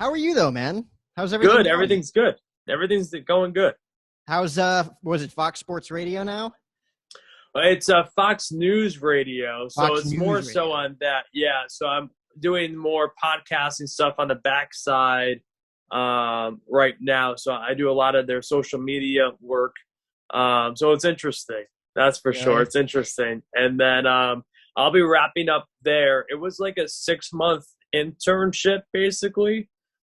How are you though, man? How's everything Good. going? Everything's good. Everything's going good. How's was it Fox Sports Radio now? It's Fox News Radio, so Fox it's more News so Radio. on that. Yeah, so I'm doing more podcasting stuff on the backside right now. So I do a lot of their social media work. So it's interesting. That's for sure. Really? It's interesting. And then I'll be wrapping up there. It was like a 6-month internship, basically.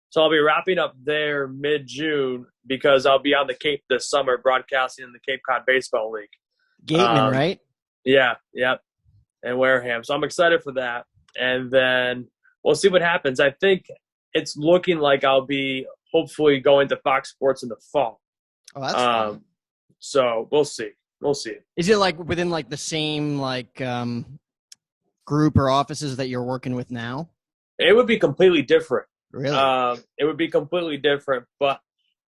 So I'll be wrapping up there mid-June because I'll be on the Cape this summer broadcasting in the Cape Cod Baseball League. Gateman, right? Yeah, yep, and Wareham. So I'm excited for that. And then we'll see what happens. I think it's looking like I'll be hopefully going to Fox Sports in the fall. Oh, that's fun. So we'll see. We'll see. Is it like within like the same like group or offices that you're working with now? It would be completely different. Really? It would be completely different. But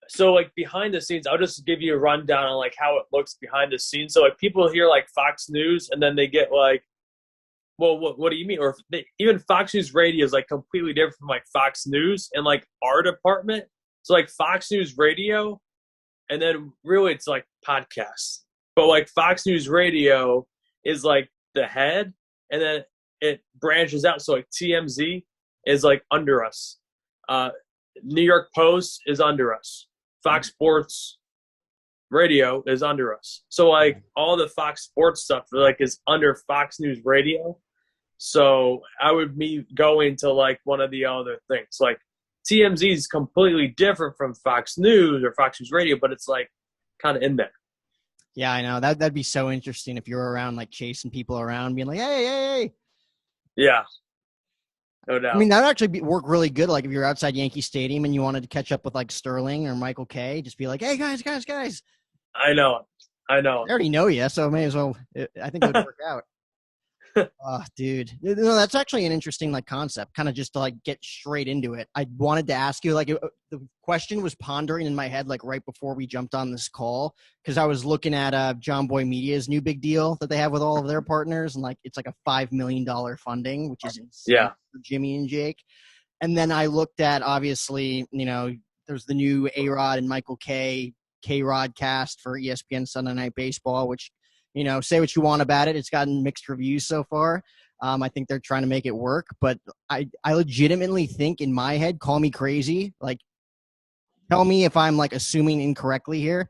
so like behind the scenes, I'll just give you a rundown on like how it looks behind the scenes. So like people hear like Fox News and then they get like, well, what do you mean? Or even Fox News Radio is like completely different from like Fox News and like our department. So like Fox News Radio, and then really it's like podcasts. But like Fox News Radio is like the head, and then it branches out. So like TMZ is like under us. New York Post is under us. Fox Sports Radio is under us. So like all the Fox Sports stuff like is under Fox News Radio. So I would be going to like one of the other things. Like TMZ is completely different from Fox News or Fox News Radio, but it's like kind of in there. Yeah, I know. That'd be so interesting if you were around like chasing people around, being like, hey. Yeah. No doubt. I mean, that would actually work really good. Like if you're outside Yankee Stadium and you wanted to catch up with like Sterling or Michael Kay, just be like, hey, guys. I know. I already know you, so may as well. I think it would work out. Oh, dude. No, that's actually an interesting like concept, kind of just to like get straight into it. I wanted to ask you, like the question was pondering in my head like right before we jumped on this call, because I was looking at John Boy Media's new big deal that they have with all of their partners, and like it's like a $5 million funding, which is insane for Jimmy and Jake. And then I looked at, obviously, there's the new A-Rod and Michael K-Rod cast for ESPN Sunday Night Baseball, which, say what you want about it. It's gotten mixed reviews so far. I think they're trying to make it work, but I legitimately think in my head, call me crazy, like tell me if I'm like assuming incorrectly here,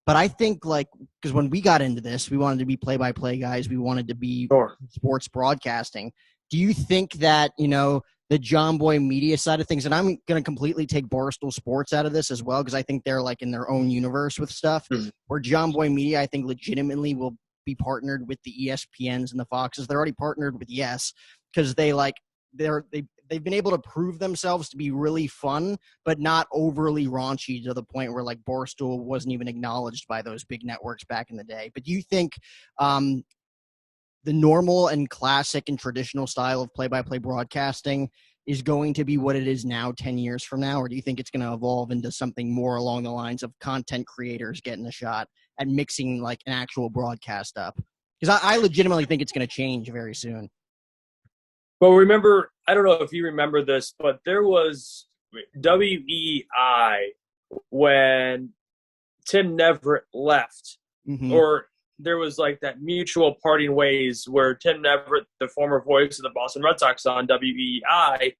but I think like, because when we got into this, we wanted to be play-by-play guys. We wanted to be sports broadcasting. Do you think that, the John Boy Media side of things, and I'm going to completely take Barstool Sports out of this as well, because I think they're like in their own universe with stuff, where John Boy Media, I think legitimately will be partnered with the ESPNs and the Foxes. They're already partnered with Yes, because they've been able to prove themselves to be really fun, but not overly raunchy to the point where like Barstool wasn't even acknowledged by those big networks back in the day. But do you think the normal and classic and traditional style of play-by-play broadcasting is going to be what it is now 10 years from now? Or do you think it's going to evolve into something more along the lines of content creators getting a shot at mixing like an actual broadcast up? Because I legitimately think it's going to change very soon. Well, remember, I don't know if you remember this, but there was WEI when Tim Neverett left, or there was like that mutual parting ways where Tim Neverett, the former voice of the Boston Red Sox on WEI,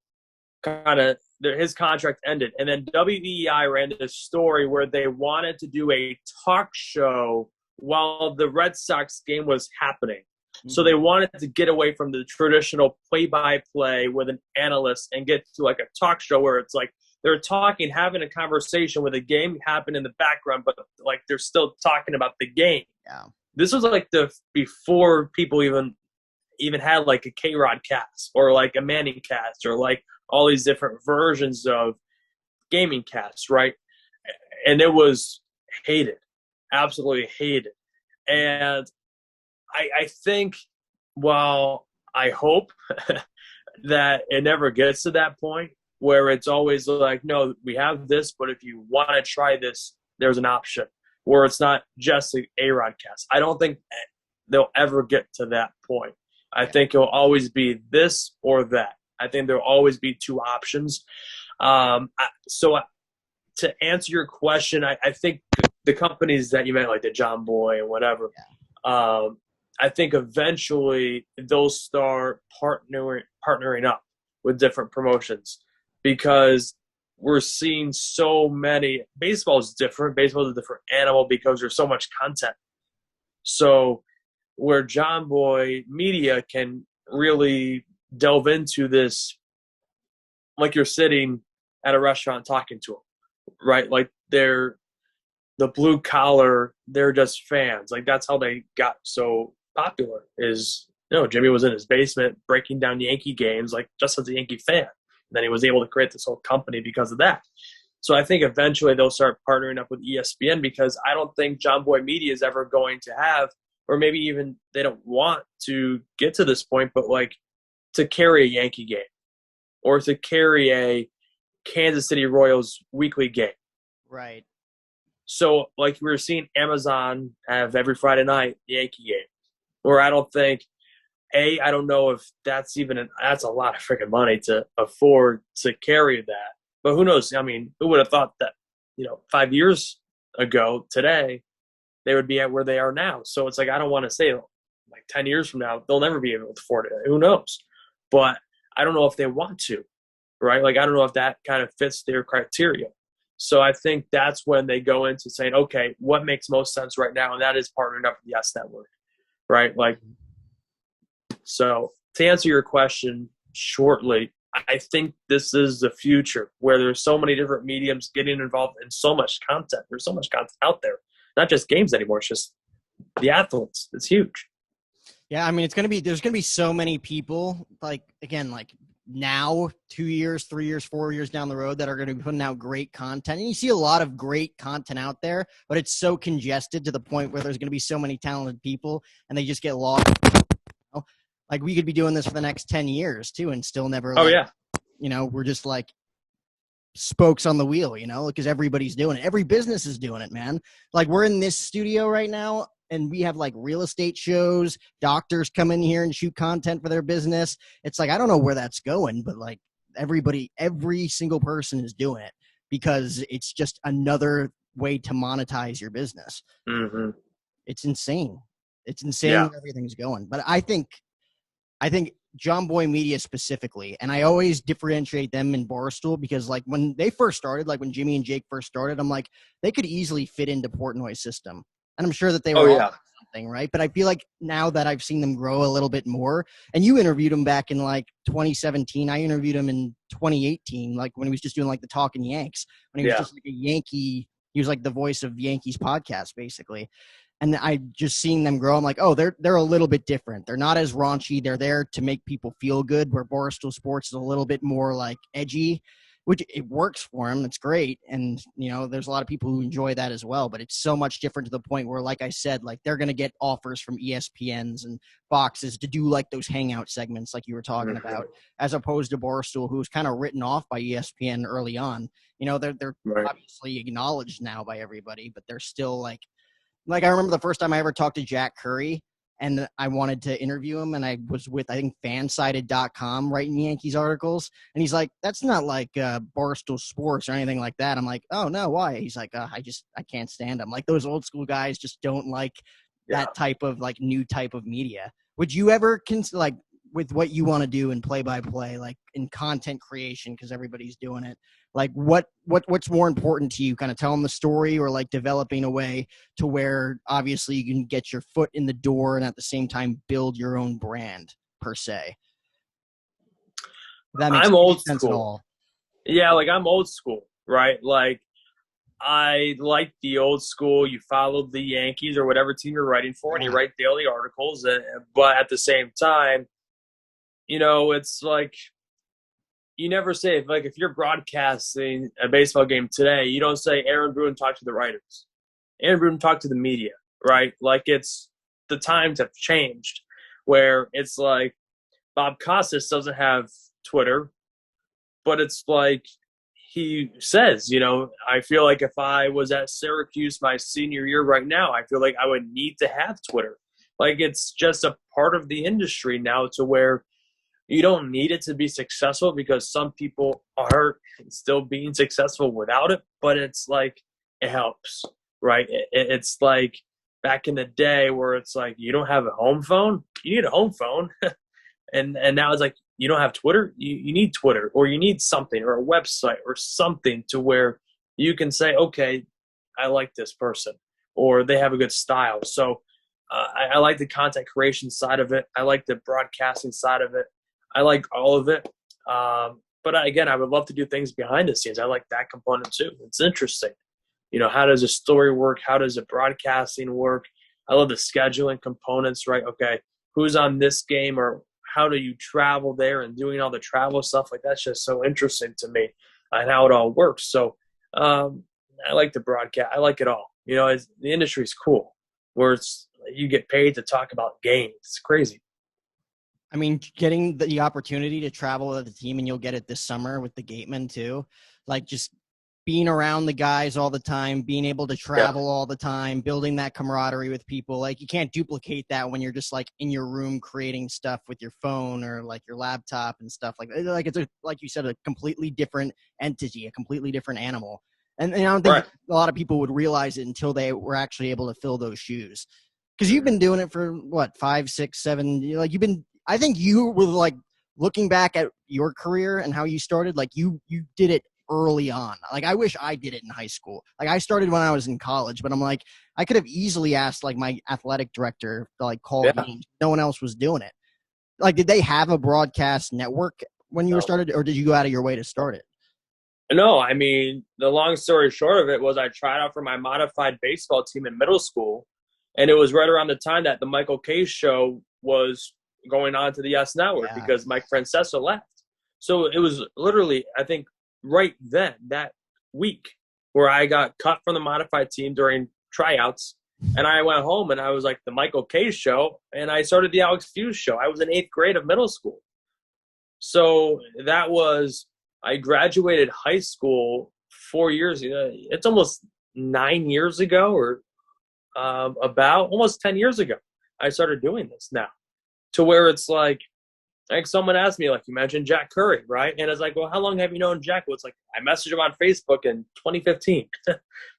his contract ended. And then WEI ran this story where they wanted to do a talk show while the Red Sox game was happening. So they wanted to get away from the traditional play-by-play with an analyst and get to like a talk show where it's like they're talking, having a conversation with a game happened in the background, but like they're still talking about the game. Yeah. This was like before people even had like a K-Rod cast or like a Manning cast or like all these different versions of gaming casts, right? And it was hated, absolutely hated. And I think, well, I hope that it never gets to that point where it's always like, no, we have this, but if you want to try this, there's an option. Where it's not just an A-Rod cast. I don't think they'll ever get to that point. I think it'll always be this or that. I think there'll always be two options. So to answer your question, I think the companies that you meant, like the John Boy and whatever, I think eventually they'll start partnering up with different promotions, because we're seeing so many. Baseball is different. Baseball is a different animal because there's so much content. So where John Boy Media can really delve into this, like you're sitting at a restaurant talking to them, right? Like they're the blue collar, they're just fans. Like that's how they got so popular. Is Jimmy was in his basement breaking down Yankee games, like just as a Yankee fan. And then he was able to create this whole company because of that. So I think eventually they'll start partnering up with ESPN, because I don't think John Boy Media is ever going to have, or maybe even they don't want to get to this point, but like to carry a Yankee game or to carry a Kansas City Royals weekly game. Right. So like we were seeing Amazon have every Friday night Yankee game, where I don't think, I don't know if that's that's a lot of freaking money to afford to carry that. But who knows? I mean, who would have thought that, 5 years ago today, they would be at where they are now. So it's like, I don't want to say like 10 years from now, they'll never be able to afford it. Who knows? But I don't know if they want to, right? Like, I don't know if that kind of fits their criteria. So I think that's when they go into saying, okay, what makes most sense right now? And that is partnering up with the Yes Network, right? Like, so to answer your question shortly, I think this is the future, where there's so many different mediums getting involved in so much content. There's so much content out there, not just games anymore. It's just the athletes. It's huge. Yeah. I mean, there's going to be so many people, like now 2 years, 3 years, 4 years down the road, that are going to be putting out great content. And you see a lot of great content out there, but it's so congested to the point where there's going to be so many talented people and they just get lost. Like, we could be doing this for the next 10 years too and still never, we're just like spokes on the wheel, because everybody's doing it. Every business is doing it, man. Like, we're in this studio right now and we have like real estate shows, doctors come in here and shoot content for their business. It's like, I don't know where that's going, but like every single person is doing it because it's just another way to monetize your business. Mm-hmm. It's insane. It's insane where everything's going. But I think John Boy Media specifically, and I always differentiate them in Barstool, because like when they first started, like when Jimmy and Jake first started, I'm like, they could easily fit into Portnoy's system. And I'm sure that they were all something, right? But I feel like now that I've seen them grow a little bit more, and you interviewed him back in like 2017. I interviewed him in 2018, like when he was just doing like the Talking Yanks, when he was just like a Yankee. He was like the voice of Yankees podcast, basically. And I just seeing them grow, I'm like, oh, they're a little bit different. They're not as raunchy. They're there to make people feel good, where Barstool Sports is a little bit more like edgy, which it works for them. It's great. And, there's a lot of people who enjoy that as well. But it's so much different to the point where, like I said, like they're going to get offers from ESPNs and Foxes to do like those hangout segments like you were talking about, as opposed to Barstool, who was kind of written off by ESPN early on. They're obviously acknowledged now by everybody, but they're still like I remember the first time I ever talked to Jack Curry and I wanted to interview him, and I was with, I think, fansided.com writing Yankees articles. And he's like, that's not like Barstool Sports or anything like that. I'm like, oh, no, why? He's like, I can't stand them. Like, those old school guys just don't like that type of like new type of media. Would you ever like with what you want to do in play-by-play, like in content creation, because everybody's doing it, like what's more important to you, kind of telling the story or like developing a way to where obviously you can get your foot in the door and at the same time build your own brand per se? That makes sense school. At all. Yeah, like I'm old school, right? Like I like the old school. You follow the Yankees or whatever team you're writing for, and you write daily articles. But at the same time, it's like you never say, if you're broadcasting a baseball game today, you don't say Aaron Boone talked to the writers. Aaron Boone talked to the media, right? Like the times have changed, where it's like Bob Costas doesn't have Twitter, but it's like he says, I feel like if I was at Syracuse my senior year right now, I feel like I would need to have Twitter. Like it's just a part of the industry now, to where You don't need it to be successful because some people are still being successful without it, but it's like it helps, right? It's like back in the day where it's like you don't have a home phone, you need a home phone. And now it's like you don't have Twitter, you need Twitter, or you need something or a website or something to where you can say, okay, I like this person or they have a good style. So I like the content creation side of it. I like the broadcasting side of it. I like all of it. But again, I would love to do things behind the scenes. I like that component too. It's interesting. You know, how does a story work? How does a broadcasting work? I love the scheduling components, right? Okay, who's on this game, or how do you travel there and doing all the travel stuff? Like, that's just so interesting to me and how it all works. So I like the broadcast. I like it all. You know, the industry's cool where you get paid to talk about games. It's crazy. I mean, getting the opportunity to travel with the team, and you'll get it this summer with the Gatemen too. Like, just being around the guys all the time, being able to travel all the time, building that camaraderie with people. Like, you can't duplicate that when you're just like in your room creating stuff with your phone or like your laptop and stuff like that. Like, it's like you said, a completely different entity, a completely different animal. And I don't think a lot of people would realize it until they were actually able to fill those shoes. Because you've been doing it for what, 5, 6, 7, like I think you were like looking back at your career and how you started, like you did it early on. Like, I wish I did it in high school. Like, I started when I was in college, but I'm like, I could have easily asked like my athletic director to like call games. No one else was doing it. Like, did they have a broadcast network when you were started, or did you go out of your way to start it? No, I mean, the long story short of it was I tried out for my modified baseball team in middle school, and it was right around the time that the Michael K show was going on to the S Network because Mike Francesa left. So it was literally, I think, right then, that week, where I got cut from the modified team during tryouts, and I went home and I was like, the Michael K show, and I started the Alex Feuz show. I was in 8th grade of middle school. So that was, I graduated high school 4 years ago. It's almost 9 years ago, or about almost 10 years ago, I started doing this now, to where it's like someone asked me, like, you mentioned Jack Curry, right? And it's like, well, how long have you known Jack? Well, it's like, I messaged him on Facebook in 2015.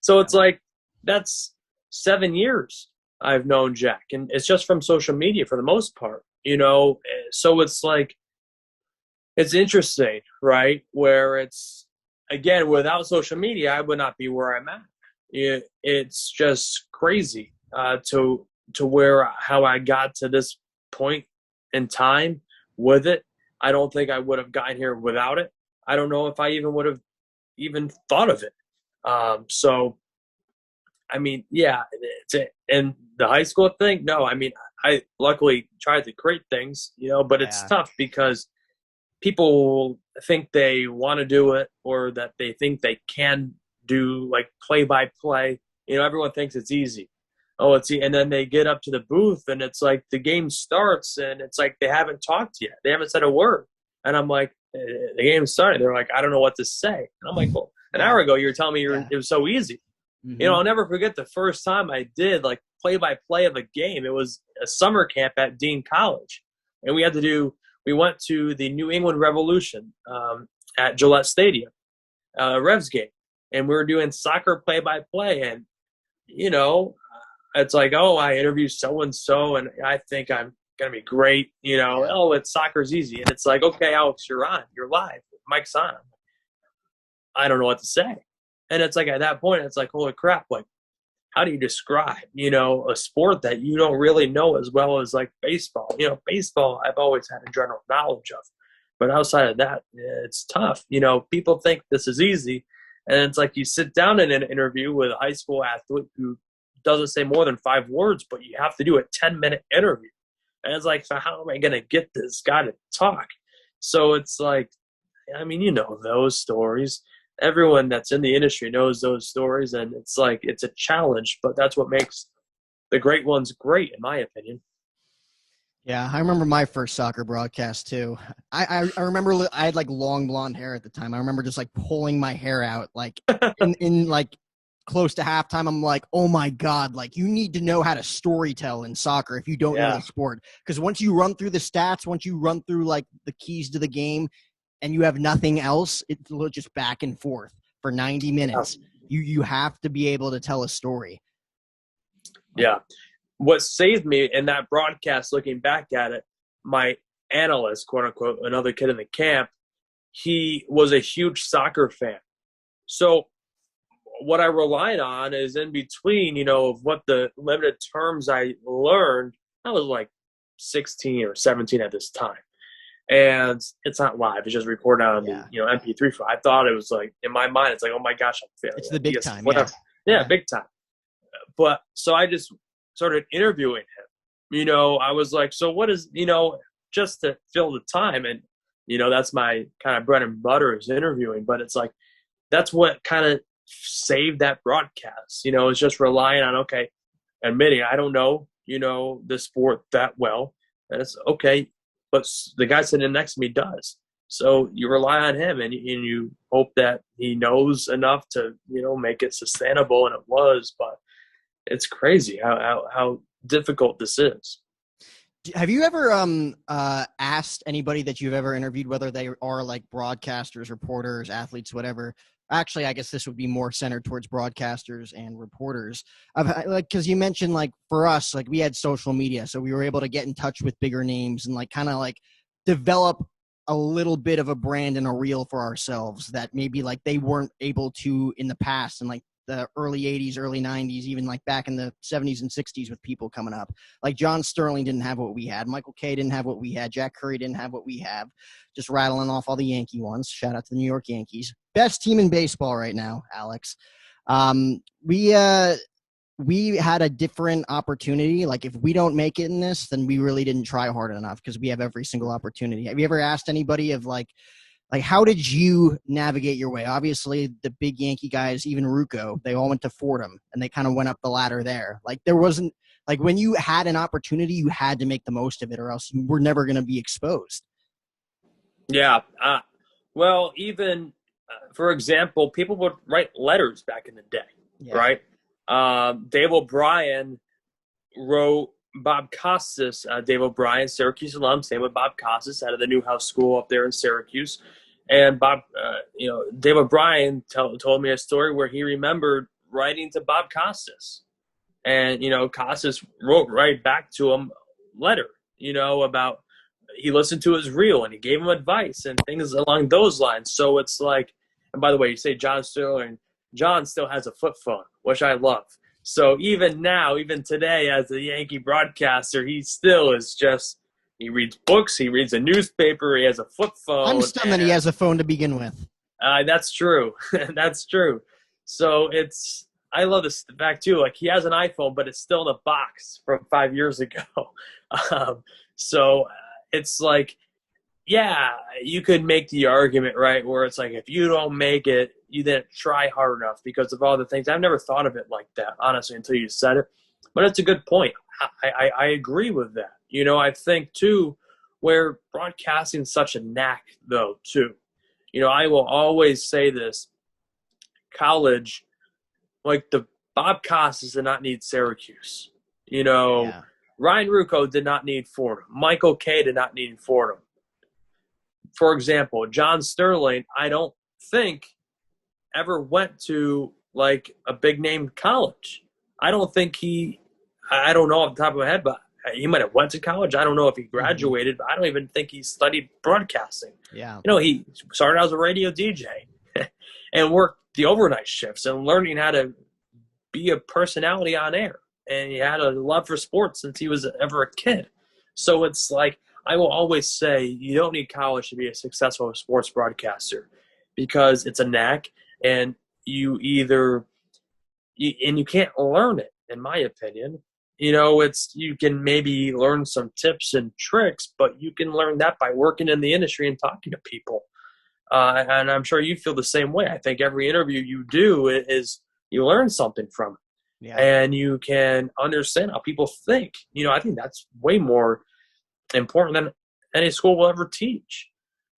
So it's like, that's 7 years I've known Jack. And it's just from social media for the most part, you know? So it's like, it's interesting, right? Where it's, again, without social media, I would not be where I'm at. It's just crazy to where, how I got to this point in time with it. I don't think I would have gotten here without it. I don't know if I even would have even thought of it. So, I mean, yeah, and the high school thing, no, I mean, I luckily tried to create things, you know, but it's tough because people think they want to do it, or that they think they can do like play-by-play. You know, everyone thinks it's easy. Oh, and then they get up to the booth and it's like the game starts and it's like they haven't talked yet. They haven't said a word. And I'm like, the game started. They're like, I don't know what to say. And I'm like, well, an hour ago you were telling me it was so easy. Mm-hmm. You know, I'll never forget the first time I did like play-by-play of a game. It was a summer camp at Dean College. And we went to the New England Revolution at Gillette Stadium, Revs game. And we were doing soccer play-by-play. And, you know, it's like, oh, I interviewed so-and-so, and I think I'm going to be great. You know, it's soccer's easy. And it's like, okay, Alex, you're on. You're live. Mike's on. I don't know what to say. And it's like, at that point, it's like, holy crap, like, how do you describe, you know, a sport that you don't really know as well as, like, baseball? You know, baseball I've always had a general knowledge of. But outside of that, it's tough. You know, people think this is easy. And it's like you sit down in an interview with a high school athlete who doesn't say more than 5 words, but you have to do a 10-minute interview. And it's like, so how am I going to get this guy to talk? So it's like, I mean, you know those stories. Everyone that's in the industry knows those stories, and it's like, it's a challenge, but that's what makes the great ones great, in my opinion. Yeah, I remember my first soccer broadcast too. I remember I had like long blonde hair at the time. I remember just like pulling my hair out like in like close to halftime, I'm like, oh my God, like you need to know how to storytell in soccer if you don't know the sport. Because once you run through the stats, once you run through like the keys to the game and you have nothing else, it's just back and forth for 90 minutes. You have to be able to tell a story. Yeah. What saved me in that broadcast, looking back at it, my analyst, quote unquote, another kid in the camp, he was a huge soccer fan. So what I relied on is in between, of what the limited terms I learned. I was like 16 or 17 at this time. And it's not live. It's just recorded on the, MP3 file. I thought it was like, in my mind, it's like, oh my gosh, I'm failing. It's the big time. Whatever. Yeah, big time. But so I just started interviewing him. I was like, so what is, just to fill the time. And, that's my kind of bread and butter is interviewing. But it's like, that's what kind of saved that broadcast. It's just relying on, okay, admitting I don't know, the sport that well. And it's okay. But the guy sitting next to me does. So you rely on him and you hope that he knows enough to, make it sustainable. And it was, but it's crazy how difficult this is. Have you ever asked anybody that you've ever interviewed, whether they are like broadcasters, reporters, athletes, whatever? Actually, I guess this would be more centered towards broadcasters and reporters. Because you mentioned like for us, like we had social media, so we were able to get in touch with bigger names and like kind of like develop a little bit of a brand and a reel for ourselves that maybe like they weren't able to in the past, and like the early 80s, early 90s, even like back in the 70s and 60s with people coming up. Like John Sterling didn't have what we had. Michael Kay didn't have what we had. Jack Curry didn't have what we have. Just rattling off all the Yankee ones. Shout out to the New York Yankees. Best team in baseball right now, Alex. We had a different opportunity. Like if we don't make it in this, then we really didn't try hard enough because we have every single opportunity. Have you ever asked anybody of like how did you navigate your way? Obviously, the big Yankee guys, even Ruocco, they all went to Fordham, and they kind of went up the ladder there. Like there wasn't – like when you had an opportunity, you had to make the most of it or else you were never going to be exposed. Yeah. Well, even, for example, people would write letters back in the day, right? Dave O'Brien wrote Bob Costas. Dave O'Brien, Syracuse alum, same with Bob Costas out of the Newhouse School up there in Syracuse. And Bob, Dave O'Brien told me a story where he remembered writing to Bob Costas. And, Costas wrote right back to him a letter, about he listened to his reel and he gave him advice and things along those lines. So it's like, and by the way, you say John Sterling, John still has a flip phone, which I love. So even now, even today, as a Yankee broadcaster, he still is just, he reads books, he reads a newspaper, he has a flip phone. I'm stunned that he has a phone to begin with. That's true. That's true. So I love this fact too. Like he has an iPhone, but it's still in a box from 5 years ago. So it's like, yeah, you could make the argument, right, where it's like if you don't make it, you didn't try hard enough because of all the things. I've never thought of it like that, honestly, until you said it. But it's a good point. I agree with that. I think, too, where broadcasting is such a knack, though, too. I will always say this. College, like the Bob Costas did not need Syracuse. Ryan Ruocco did not need Fordham. Michael Kay did not need Fordham. For example, John Sterling, I don't think ever went to like a big name college. I don't think I don't know off the top of my head, but he might have went to college. I don't know if he graduated, but I don't even think he studied broadcasting. Yeah. He started out as a radio DJ and worked the overnight shifts and learning how to be a personality on air. And he had a love for sports since he was ever a kid. So it's like, I will always say you don't need college to be a successful sports broadcaster because it's a knack and you can't learn it, in my opinion. You can maybe learn some tips and tricks, but you can learn that by working in the industry and talking to people. And I'm sure you feel the same way. I think every interview you do is you learn something from it. Yeah. And you can understand how people think. I think that's way more important than any school will ever teach.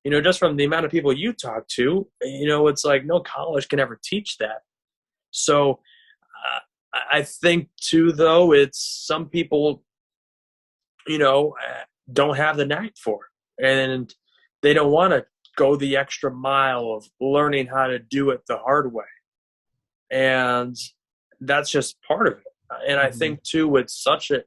Just from the amount of people you talk to, it's like no college can ever teach that. So I think too, though, it's some people, don't have the knack for it, and they don't want to go the extra mile of learning how to do it the hard way. And that's just part of it. And I think too, it's such a,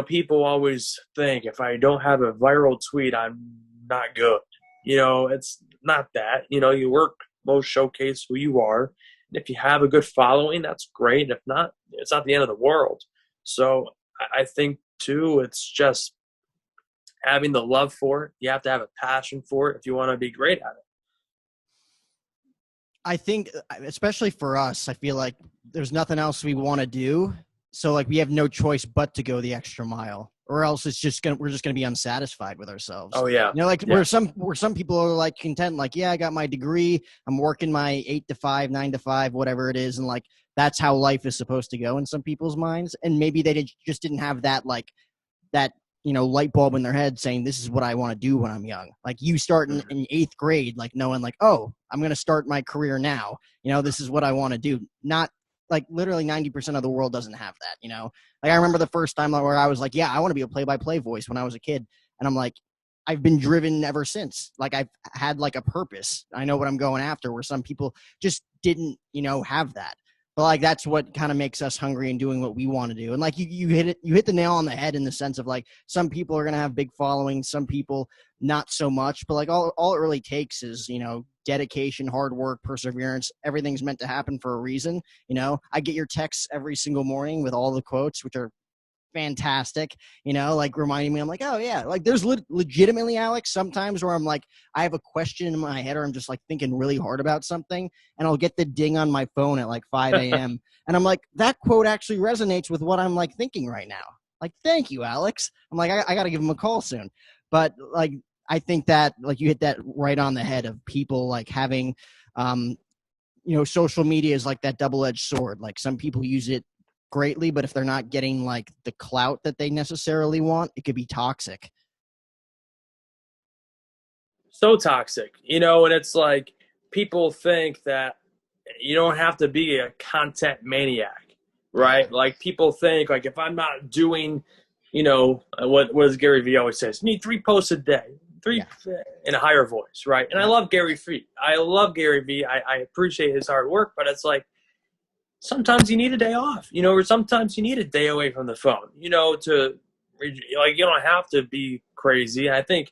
people always think if I don't have a viral tweet, I'm not good. It's not that. You work, most showcase who you are. And if you have a good following, that's great. If not, it's not the end of the world. So I think too, it's just having the love for it. You have to have a passion for it if you want to be great at it. I think, especially for us, I feel like there's nothing else we want to do. So like we have no choice but to go the extra mile, or else we're just gonna be unsatisfied with ourselves. Oh yeah. Where some people are like content, like, yeah, I got my degree, I'm working my 8 to 5, 9 to 5, whatever it is, and like that's how life is supposed to go in some people's minds. And maybe they just didn't have that light bulb in their head saying, this is what I want to do when I'm young. Like you start in 8th grade, like knowing like, oh, I'm going to start my career now. This is what I want to do. Not like literally 90% of the world doesn't have that, Like I remember the first time where I was like, yeah, I want to be a play-by-play voice when I was a kid. And I'm like, I've been driven ever since. Like I've had like a purpose. I know what I'm going after, where some people just didn't, have that. But like that's what kind of makes us hungry and doing what we want to do. And like you hit the nail on the head in the sense of like some people are gonna have big followings, some people not so much. But like all it really takes is dedication, hard work, perseverance. Everything's meant to happen for a reason. I get your texts every single morning with all the quotes, which are fantastic, like reminding me, I'm like, oh yeah, like there's legitimately, Alex, sometimes where I'm like, I have a question in my head or I'm just like thinking really hard about something and I'll get the ding on my phone at like 5 a.m. and I'm like, that quote actually resonates with what I'm like thinking right now. Like, thank you, Alex. I'm like, I got to give him a call soon. But like, I think that like you hit that right on the head of people like having, social media is like that double-edged sword. Like some people use it greatly, but if they're not getting like the clout that they necessarily want, it could be toxic. So toxic, and it's like people think that you don't have to be a content maniac, right? Like people think like if I'm not doing, what does Gary Vee always says? You need 3 posts a day, in a higher voice, right? And I love Gary Vee. I love Gary Vee. I appreciate his hard work, but it's like sometimes you need a day off, or sometimes you need a day away from the phone, to like, you don't have to be crazy. I think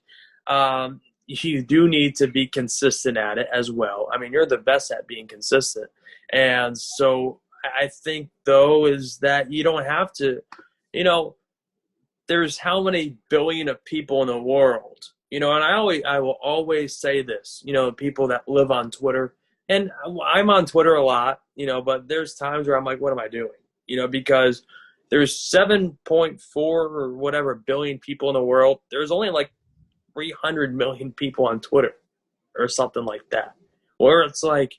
you do need to be consistent at it as well. I mean, you're the best at being consistent. And so I think though, is that you don't have to, there's how many billion of people in the world, and I will always say this, people that live on Twitter. And I'm on Twitter a lot, but there's times where I'm like, what am I doing? Because there's 7.4 or whatever billion people in the world. There's only like 300 million people on Twitter or something like that. Where it's like,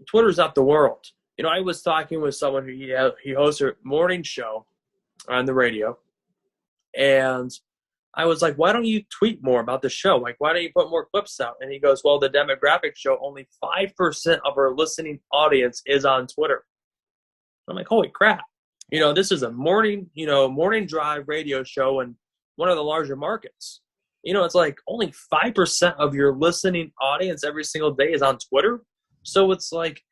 Twitter's not the world. I was talking with someone who he hosts a morning show on the radio. And I was like, why don't you tweet more about the show? Like, why don't you put more clips out? And he goes, well, the demographic show, only 5% of our listening audience is on Twitter. I'm like, holy crap. This is a morning drive radio show in one of the larger markets. It's like only 5% of your listening audience every single day is on Twitter. So it's like,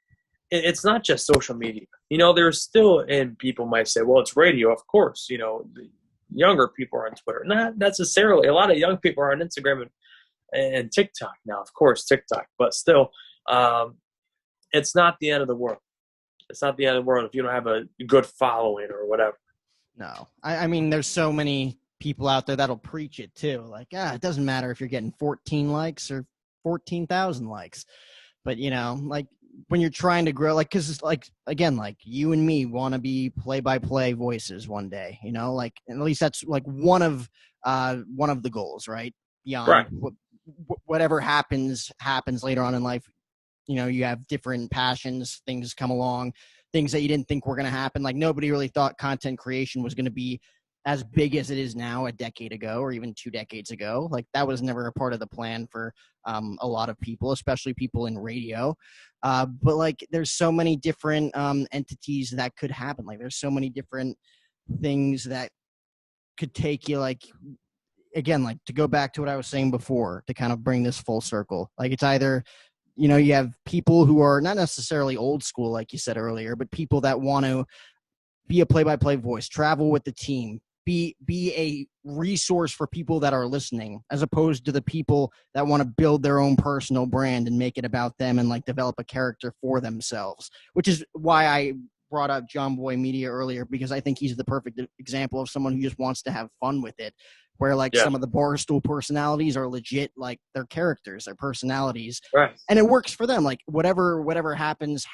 it's not just social media. There's still, and people might say, well, it's radio, of course, the younger people are on Twitter. Not necessarily. A lot of young people are on Instagram and TikTok now, of course, TikTok. But still, it's not the end of the world. It's not the end of the world if you don't have a good following or whatever. No. I mean, there's so many people out there that'll preach it too. Like, it doesn't matter if you're getting 14 likes or 14,000 likes. But, like when you're trying to grow, like, because like, again, like you and me want to be play-by-play voices one day, like, and at least that's like one of the goals, right? Beyond right. Whatever happens later on in life. You have different passions, things come along, things that you didn't think were going to happen. Like nobody really thought content creation was going to be as big as it is now a decade ago or even 2 decades ago. Like that was never a part of the plan for a lot of people, especially people in radio. But like there's so many different entities that could happen. Like there's so many different things that could take you, like, again, like to go back to what I was saying before, to kind of bring this full circle. Like it's either, you know, you have people who are not necessarily old school, like you said earlier, but people that want to be a play-by-play voice, travel with the team, be a resource for people that are listening, as opposed to the people that want to build their own personal brand and make it about them and like develop a character for themselves, which is why I brought up John Boy Media earlier, because I think he's the perfect example of someone who just wants to have fun with it, where like some of the Barstool personalities are legit, like their characters, their personalities, right? And it works for them. Like whatever happens.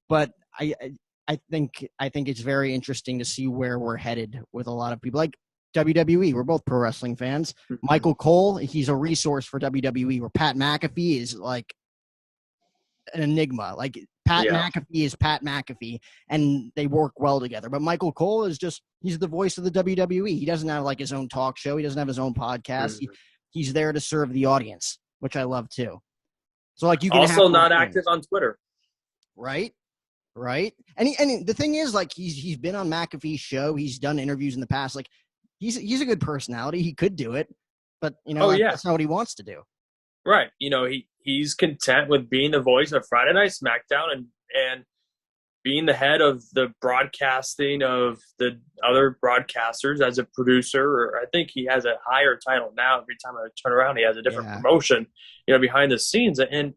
But I think it's very interesting to see where we're headed with a lot of people. Like WWE, we're both pro wrestling fans. Michael Cole, he's a resource for WWE, where Pat McAfee is like an enigma. Like Pat McAfee is Pat McAfee, and they work well together. But Michael Cole is just, he's the voice of the WWE. He doesn't have like his own talk show. He doesn't have his own podcast. He's there to serve the audience, which I love too. So like you can also not active on Twitter. Right. And the thing is, like, he's been on McAfee's show. He's done interviews in the past. Like, he's a good personality. He could do it, but you know, that's not what he wants to do. Right. You know, he's content with being the voice of Friday Night SmackDown and being the head of the broadcasting of the other broadcasters as a producer. Or I think he has a higher title now. Every time I turn around, he has a different promotion, you know, behind the scenes. And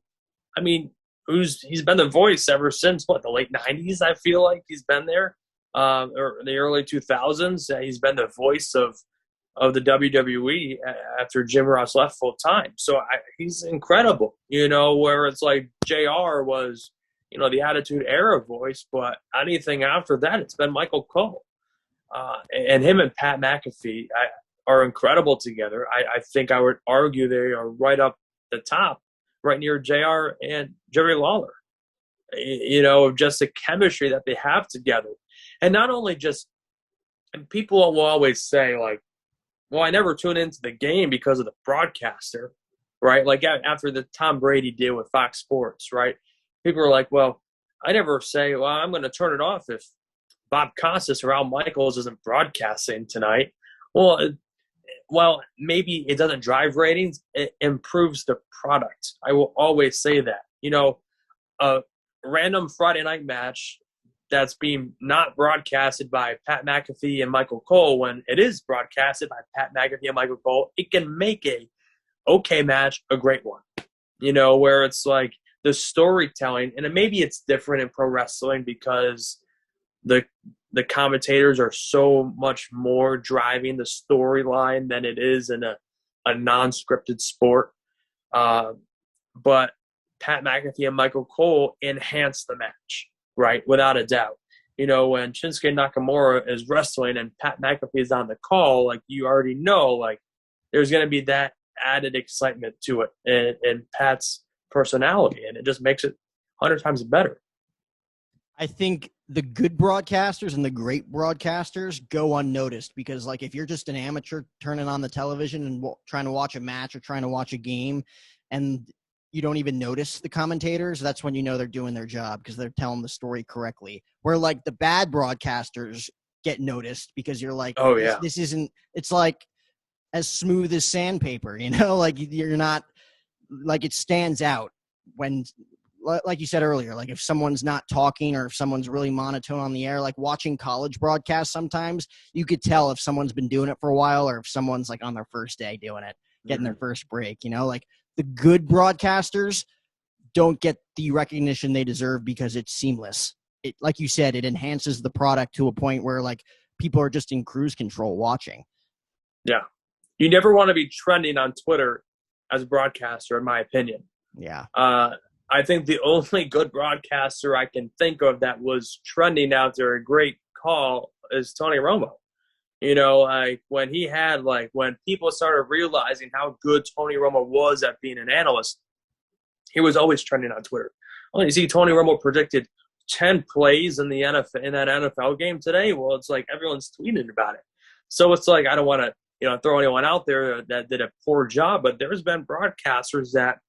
I mean, he's been the voice ever since the late 90s. I feel like he's been there, or the early 2000s. He's been the voice of the WWE after Jim Ross left full time. So he's incredible, you know, where it's like JR was, you know, the Attitude Era voice, but anything after that, it's been Michael Cole. And him and Pat McAfee are incredible together. I think I would argue they are right up the top, right near JR and Jerry Lawler, you know, of just the chemistry that they have together. And not only just, and people will always say, like, well, I never tune into the game because of the broadcaster, right? Like after the Tom Brady deal with Fox Sports, right? People are like, well, I never say, well, I'm going to turn it off if Bob Costas or Al Michaels isn't broadcasting tonight. Well, maybe it doesn't drive ratings. It improves the product. I will always say that. You know, a random Friday night match that's being not broadcasted by Pat McAfee and Michael Cole, when it is broadcasted by Pat McAfee and Michael Cole, it can make a okay match a great one. You know, where it's like the storytelling, and maybe it's different in pro wrestling because the commentators are so much more driving the storyline than it is in a non-scripted sport. But Pat McAfee and Michael Cole enhance the match, right? Without a doubt. You know, when Shinsuke Nakamura is wrestling and Pat McAfee is on the call, like, you already know, like, there's going to be that added excitement to it and Pat's personality, and it just makes it 100 times better. I think the good broadcasters and the great broadcasters go unnoticed because, like, if you're just an amateur turning on the television and trying to watch a match or trying to watch a game and you don't even notice the commentators, that's when you know they're doing their job because they're telling the story correctly. Where, like, the bad broadcasters get noticed because you're like, oh, yeah, this isn't – it's like as smooth as sandpaper, you know? Like, you're not – like, it stands out when – like you said earlier, like if someone's not talking or if someone's really monotone on the air, like watching college broadcasts, sometimes you could tell if someone's been doing it for a while or if someone's like on their first day doing it, getting their first break, you know, like the good broadcasters don't get the recognition they deserve because it's seamless. It, like you said, it enhances the product to a point where like people are just in cruise control watching. Yeah. You never want to be trending on Twitter as a broadcaster, in my opinion. Yeah. I think the only good broadcaster I can think of that was trending out there, a great call, is Tony Romo. You know, like when people started realizing how good Tony Romo was at being an analyst, he was always trending on Twitter. Oh, you see, Tony Romo predicted 10 plays in the NFL, in that NFL game today. Well, it's like everyone's tweeting about it. So it's like, I don't want to, throw anyone out there that did a poor job, but there's been broadcasters that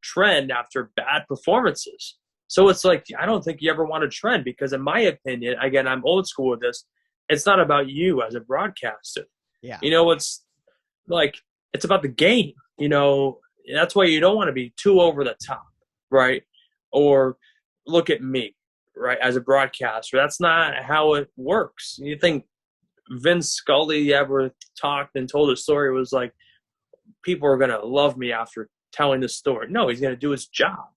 trend after bad performances. So it's like, I don't think you ever want to trend, because in my opinion, again, I'm old school with this, it's not about you as a broadcaster. Yeah. It's like, it's about the game. That's why you don't want to be too over the top, right? Or look at me, right, as a broadcaster. That's not how it works. You think Vince Scully ever talked and told a story, was like, people are going to love me after telling this story? No, he's going to do his job.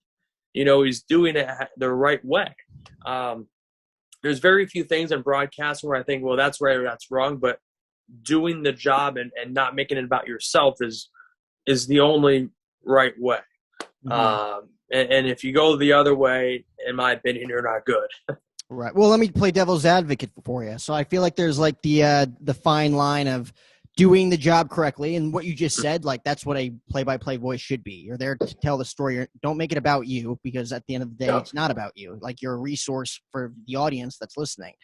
He's doing it the right way. There's very few things in broadcasting where I think, well, that's right or that's wrong, but doing the job and not making it about yourself is the only right way. Mm-hmm. And if you go the other way, in my opinion, you're not good. Right. Well, let me play devil's advocate for you. So I feel like there's like the fine line of doing the job correctly, and what you just said, like that's what a play-by-play voice should be. You're there to tell the story. Don't make it about you, because at the end of the day, It's not about you. Like, you're a resource for the audience that's listening.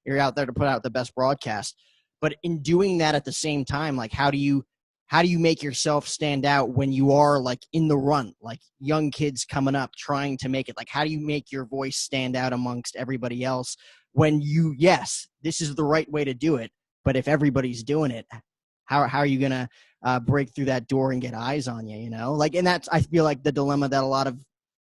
You're out there to put out the best broadcast. But in doing that at the same time, like how do you make yourself stand out when you are like in the run, like young kids coming up trying to make it? Like, how do you make your voice stand out amongst everybody else when yes, this is the right way to do it, but if everybody's doing it, how are you going to break through that door and get eyes on you, Like, and that's, I feel like, the dilemma that a lot of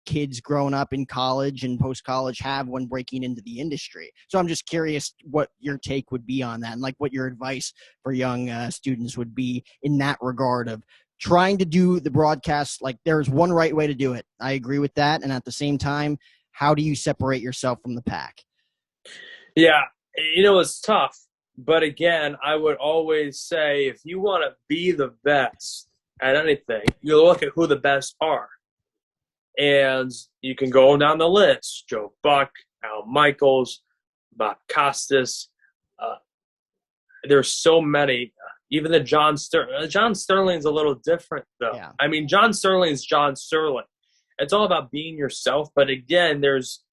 kids growing up in college and post-college have when breaking into the industry. So I'm just curious what your take would be on that, and like what your advice for young students would be in that regard of trying to do the broadcast. Like, there's one right way to do it. I agree with that. And at the same time, how do you separate yourself from the pack? Yeah, it's tough. But again, I would always say, if you want to be the best at anything, you look at who the best are. And you can go down the list: Joe Buck, Al Michaels, Bob Costas. There's so many. Even the John Sterling. John Sterling's a little different, though. Yeah. I mean, John Sterling's John Sterling. It's all about being yourself. But again, there's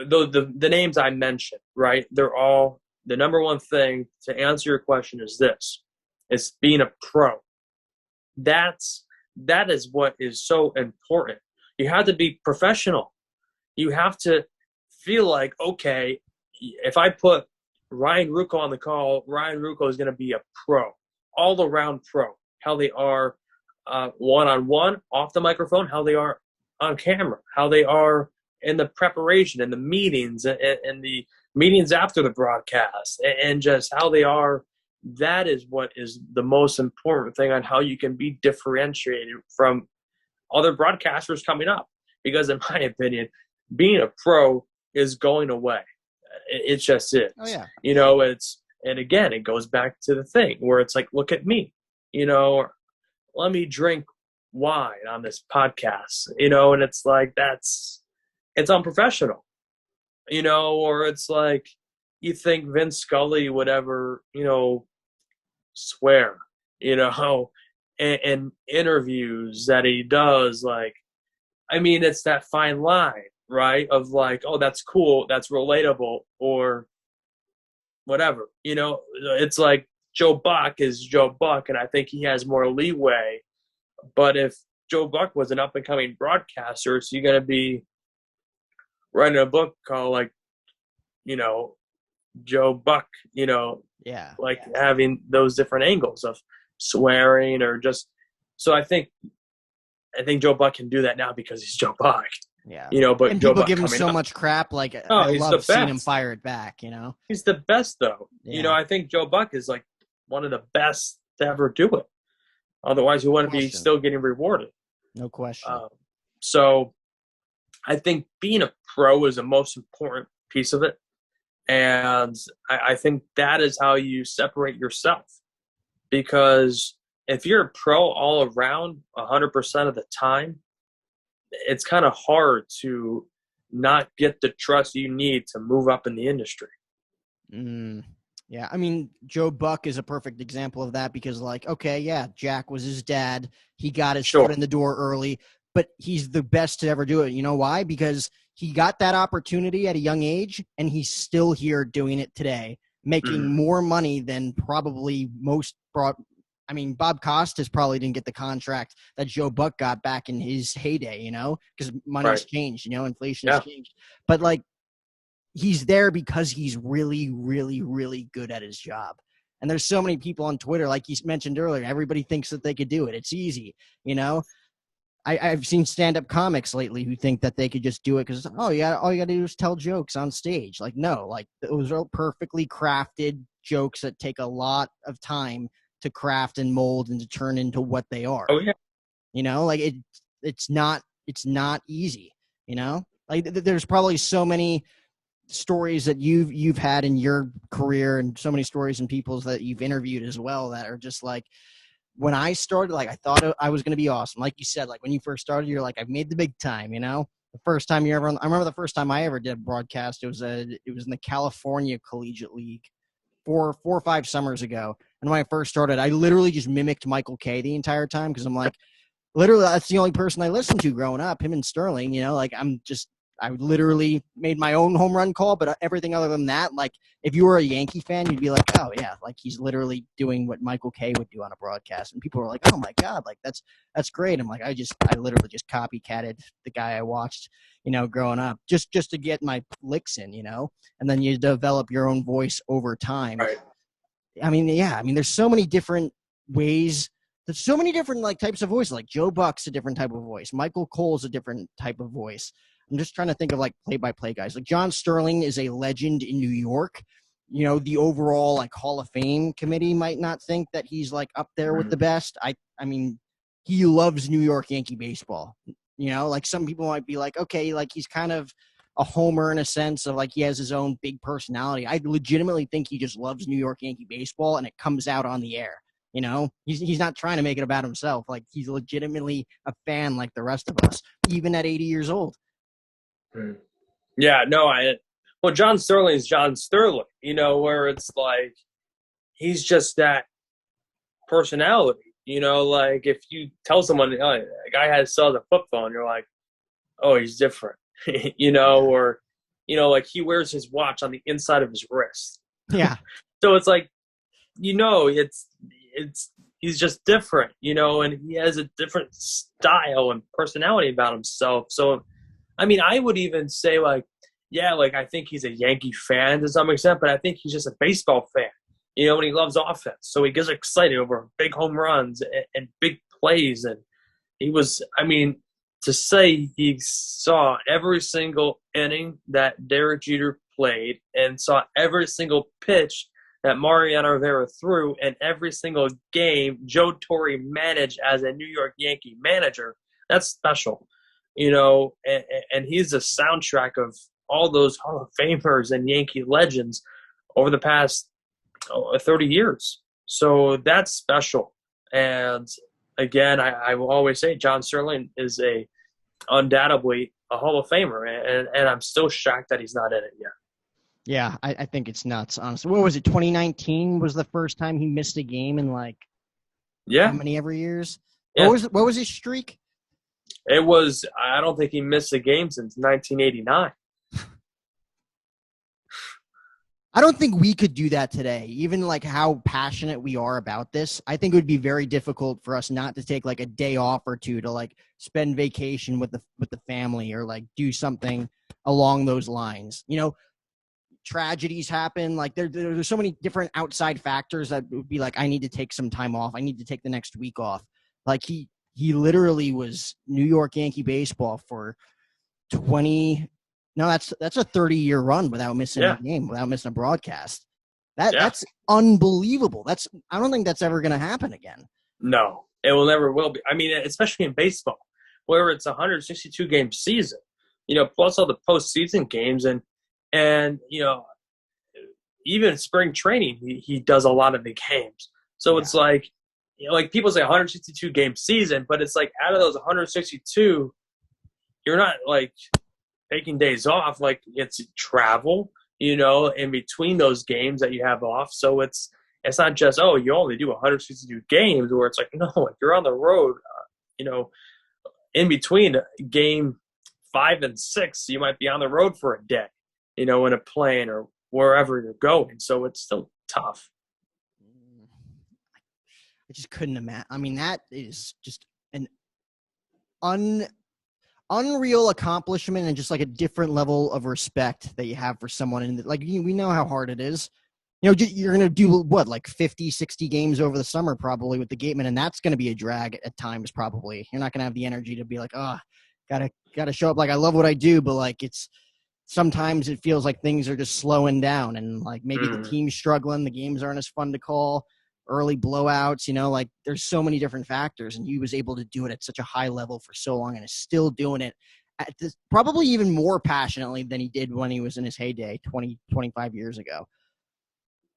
the names I mentioned, right? They're all, the number one thing to answer your question is this: it's being a pro. That is what is so important. You have to be professional. You have to feel like, okay, if I put Ryan Rucco on the call, Ryan Rucco is going to be a pro, all-around pro. How they are one-on-one, off the microphone, how they are on camera, how they are in the preparation and the meetings and the meetings after the broadcast, and just how they are. That is what is the most important thing on how you can be differentiated from other broadcasters coming up. Because in my opinion, being a pro is going away. It just is. Oh, yeah. And again, it goes back to the thing where it's like, look at me, let me drink wine on this podcast, and it's like, it's unprofessional, or it's like, you think Vince Scully would ever, swear, in interviews that he does. Like, I mean, it's that fine line, right? Of like, oh, that's cool, that's relatable, or whatever. It's like Joe Buck is Joe Buck, and I think he has more leeway. But if Joe Buck was an up-and-coming broadcaster, so you're going to be writing a book called, like, Joe Buck, having those different angles of swearing or just. So I think Joe Buck can do that now because he's Joe Buck. Yeah. But and Joe people Buck give him so much crap. Like, oh, I he's love seeing him fire it back, He's the best, though. Yeah. I think Joe Buck is like one of the best to ever do it. Otherwise, he wouldn't be still getting rewarded. No question. So I think being a pro is the most important piece of it. And I think that is how you separate yourself. Because if you're a pro all around 100% of the time, it's kind of hard to not get the trust you need to move up in the industry. Yeah, I mean, Joe Buck is a perfect example of that because, like, okay, yeah, Jack was his dad. He got his foot in the door early, but he's the best to ever do it. You know why? Because he got that opportunity at a young age, and he's still here doing it today making more money than probably most broad. I mean, Bob Costas probably didn't get the contract that Joe Buck got back in his heyday, you know, because money's changed, you know, inflation has changed. But like, he's there because he's really, really, really good at his job. And there's so many people on Twitter, like you mentioned earlier, everybody thinks that they could do it. It's easy, you know. I've seen stand-up comics lately who think that they could just do it because, all you got to do is tell jokes on stage. Like, no, like those are perfectly crafted jokes that take a lot of time to craft and mold and to turn into what they are. Oh, yeah. You know, like it's not easy, you know? Like there's probably so many stories that you've had in your career and so many stories and people's that you've interviewed as well that are just like, when I started, like, I thought I was going to be awesome. Like you said, like when you first started, you're like, I've made the big time, you know? The first time I remember the first time I ever did a broadcast, it was in the California Collegiate League 4 or 5 summers ago. And when I first started, I literally just mimicked Michael Kay the entire time because I'm like, literally, that's the only person I listened to growing up, him and Sterling, you know, like I literally made my own home run call, but everything other than that, like if you were a Yankee fan, you'd be like, oh yeah, like he's literally doing what Michael Kay would do on a broadcast. And people were like, oh my God, like that's great. I'm like, I literally just copycatted the guy I watched, you know, growing up just to get my licks in, you know, and then you develop your own voice over time. Right. I mean, yeah, I mean, there's so many different ways. There's so many different like types of voices. Like Joe Buck's a different type of voice. Michael Cole's a different type of voice. I'm just trying to think of like play-by-play guys. Like John Sterling is a legend in New York. You know, the overall like Hall of Fame committee might not think that he's like up there with the best. I mean, he loves New York Yankee baseball. You know, like some people might be like, okay, like he's kind of a homer in a sense of like he has his own big personality. I legitimately think he just loves New York Yankee baseball and it comes out on the air. You know, he's not trying to make it about himself. Like he's legitimately a fan like the rest of us, even at 80 years old. Yeah, no, John Sterling is John Sterling, you know, where it's like he's just that personality, you know, like if you tell someone, oh, a guy sells a flip phone, you're like, oh, he's different, you know, or, you know, like he wears his watch on the inside of his wrist. Yeah. So it's like, you know, he's just different, you know, and he has a different style and personality about himself. So, I mean, I would even say like, yeah, like I think he's a Yankee fan to some extent, but I think he's just a baseball fan, you know, and he loves offense. So he gets excited over big home runs and big plays. And he was, I mean, to say he saw every single inning that Derek Jeter played and saw every single pitch that Mariano Rivera threw and every single game Joe Torre managed as a New York Yankee manager, that's special. You know, and he's the soundtrack of all those Hall of Famers and Yankee legends over the past 30 years. So that's special. And again, I will always say John Sterling is undoubtedly a Hall of Famer, and I'm still shocked that he's not in it yet. Yeah, I think it's nuts, honestly. What was it, 2019 was the first time he missed a game in like how many ever years? Yeah. What was his streak? It was, I don't think he missed a game since 1989. I don't think we could do that today. Even like how passionate we are about this, I think it would be very difficult for us not to take like a day off or two to like spend vacation with the family or like do something along those lines. You know, tragedies happen. Like there's so many different outside factors that would be like, I need to take some time off. I need to take the next week off. Like he literally was New York Yankee baseball for 20. No, that's a 30-year run without missing a game, without missing a broadcast. That's unbelievable. I don't think that's ever going to happen again. No, it will never will be. I mean, especially in baseball, where it's a 162 game season, you know, plus all the postseason games and you know, even spring training, he does a lot of the games. So it's like, you know, like people say 162 game season, but it's like out of those 162, you're not like taking days off. Like it's travel, you know, in between those games that you have off. So it's not just, oh, you only do 162 games, where it's like, no, like you're on the road, you know, in between game 5 and 6, you might be on the road for a day, you know, in a plane or wherever you're going. So it's still tough. I just couldn't imagine. I mean, that is just an unreal accomplishment and just like a different level of respect that you have for someone. And like, we know how hard it is. You know, you're going to do what, like 50, 60 games over the summer probably with the gateman, and that's going to be a drag at times probably. You're not going to have the energy to be like, oh, gotta show up. Like, I love what I do, but like sometimes it feels like things are just slowing down, and like maybe the team's struggling, the games aren't as fun to call, early blowouts, you know, like there's so many different factors, and he was able to do it at such a high level for so long and is still doing it at this, probably even more passionately than he did when he was in his heyday 25 years ago.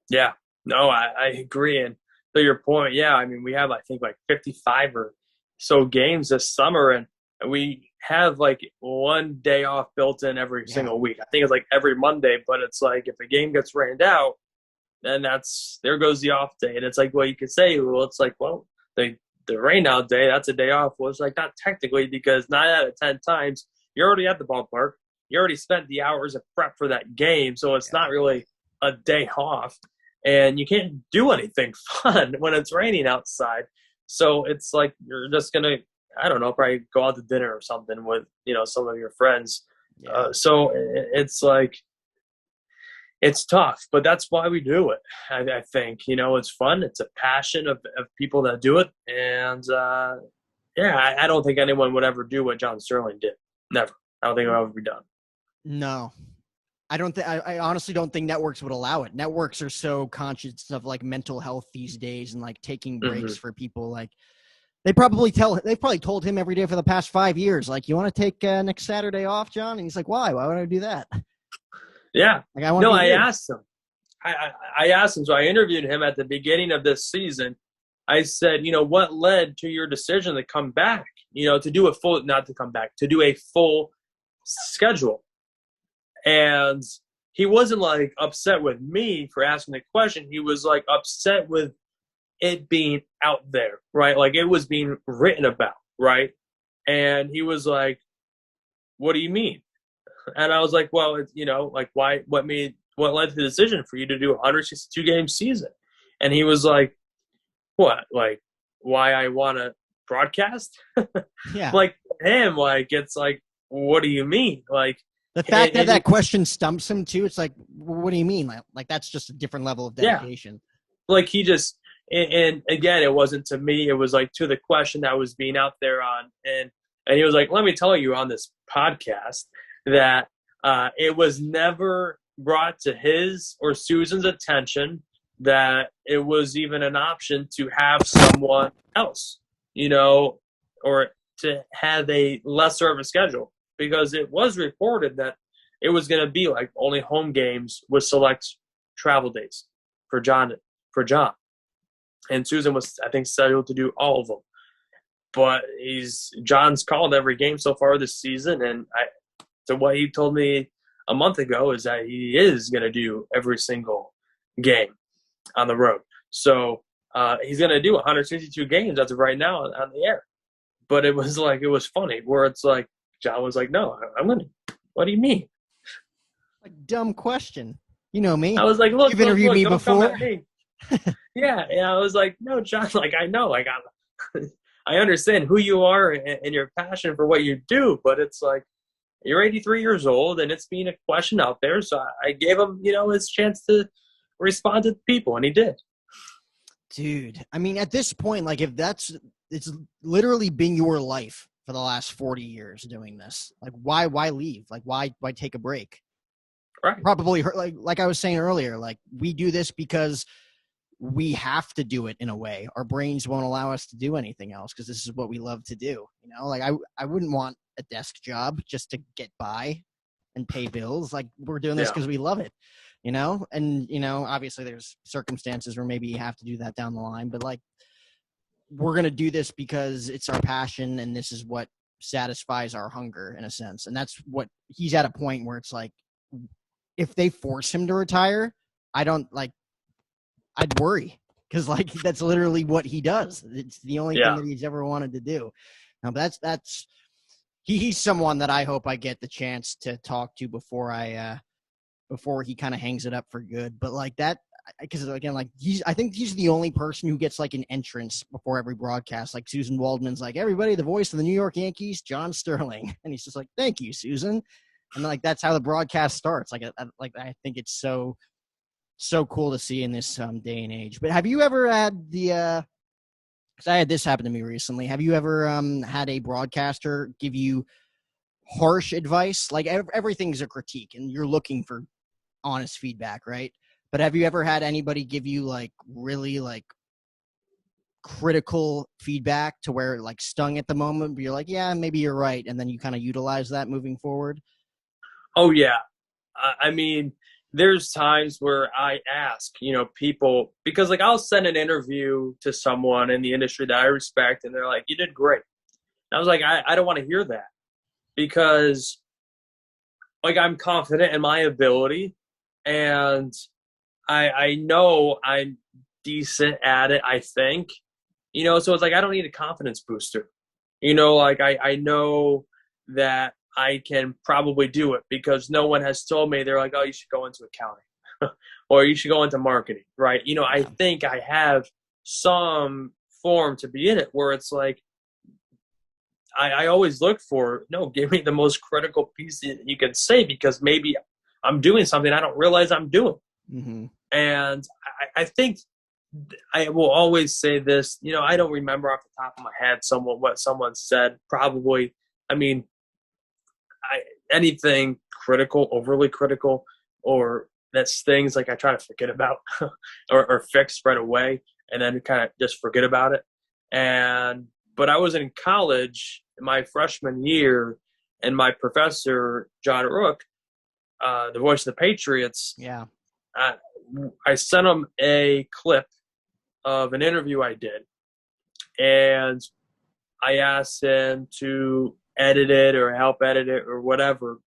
Yeah, no, I agree. And to your point, yeah, I mean, we have, I think, like 55 or so games this summer, and we have like one day off built in every single week. I think it's like every Monday, but it's like if a game gets rained out, then there goes the off day. And it's like, well, you could say, well, it's like, well, the rain out day, that's a day off. Well, it's like not technically, because 9 out of 10 times you're already at the ballpark. You already spent the hours of prep for that game. So it's not really a day off. And you can't do anything fun when it's raining outside. So it's like you're just going to, I don't know, probably go out to dinner or something with, you know, some of your friends. So it's like, it's tough, but that's why we do it. I think, you know, it's fun. It's a passion of people that do it. And, I don't think anyone would ever do what John Sterling did. Never. I don't think it would ever be done. No. I honestly don't think networks would allow it. Networks are so conscious of like mental health these days and like taking breaks for people. Like they've probably told him every day for the past 5 years, like, you want to take next Saturday off, John? And he's like, why would I do that? Yeah. Like, I asked him. I asked him. So I interviewed him at the beginning of this season. I said, you know, what led to your decision to come back, you know, to do a full schedule? And he wasn't like upset with me for asking the question. He was like upset with it being out there, right? Like it was being written about, right? And he was like, what do you mean? And I was like, well, it's, you know, like what led to the decision for you to do a 162 game season? And he was like, what? Like why I want to broadcast? Yeah. Like him, like, it's like, what do you mean? Like, the fact that question stumps him too. It's like, what do you mean? Like that's just a different level of dedication. Yeah. Like he just, and again, it wasn't to me. It was like to the question that was being out there on, and he was like, let me tell you on this podcast that it was never brought to his or Susan's attention that it was even an option to have someone else, you know, or to have a lesser of a schedule. Because it was reported that it was going to be like only home games with select travel days for John. And Susan was, I think, scheduled to do all of them. But John's called every game so far this season, and so what he told me a month ago is that he is going to do every single game on the road. So he's going to do 162 games as of right now on the air. But it was funny where it's like, John was like, no, I'm going to. What do you mean? A dumb question. You know me. I was like, look, you've interviewed me don't before. Come at me. Yeah. I was like, no, John, like, I know. Like, I understand who you are and your passion for what you do, but it's like, you're 83 years old, and it's being a question out there. So I gave him, you know, his chance to respond to people, and he did. Dude, I mean, at this point, like, it's literally been your life for the last 40 years doing this. Like, why leave? Like, why take a break? Right. Probably, like I was saying earlier, like, we do this because we have to do it in a way. Our brains won't allow us to do anything else because this is what we love to do. You know, like, I wouldn't want a desk job just to get by and pay bills. Like, we're doing this because we love it, you know? And, you know, obviously there's circumstances where maybe you have to do that down the line, but like, we're going to do this because it's our passion and this is what satisfies our hunger in a sense. And that's what he's at a point where it's like, if they force him to retire, I'd worry because like, that's literally what he does. It's the only thing that he's ever wanted to do. Now he's someone that I hope I get the chance to talk to before I before he kind of hangs it up for good. But like that, because again, like I think he's the only person who gets like an entrance before every broadcast. Like Susan Waldman's like, everybody, the voice of the New York Yankees, John Sterling. And he's just like, thank you, Susan. And like, that's how the broadcast starts. Like I think it's so cool to see in this day and age. But have you ever had because I had this happen to me recently. Have you ever had a broadcaster give you harsh advice? Like everything's a critique and you're looking for honest feedback, right? But have you ever had anybody give you like really like critical feedback to where it like stung at the moment, but you're like, yeah, maybe you're right. And then you kind of utilize that moving forward? Oh, yeah. I mean, there's times where I ask, people, because like I'll send an interview to someone in the industry that I respect and they're like, you did great. And I was like, I don't want to hear that because like I'm confident in my ability and I know I'm decent at it, I think, so it's like I don't need a confidence booster. Like I know that I can probably do it because no one has told me. They're like, oh, you should go into accounting or you should go into marketing, right? I think I have some form to be in it where it's like I always look for, no, give me the most critical piece that you can say because maybe I'm doing something I don't realize I'm doing. Mm-hmm. And I think I will always say this, I don't remember off the top of my head what someone said. Probably, I mean, anything critical, overly critical, or that's things like I try to forget about or fix right away and then kind of just forget about it. But I was in college my freshman year and my professor, John Rook, the voice of the Patriots. Yeah. I sent him a clip of an interview I did, and I asked him to edit it or help edit it or whatever,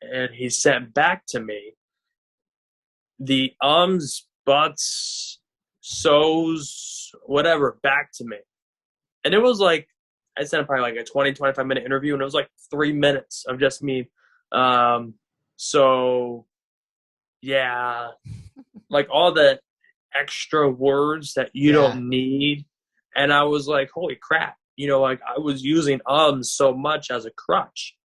and he sent back to me the ums, buts, so's, whatever back to me. And it was like, I sent him probably like a 20, 25-minute interview, and it was like 3 minutes of just me. So, yeah, like all the extra words that you don't need. And I was like, holy crap. Like I was using so much as a crutch.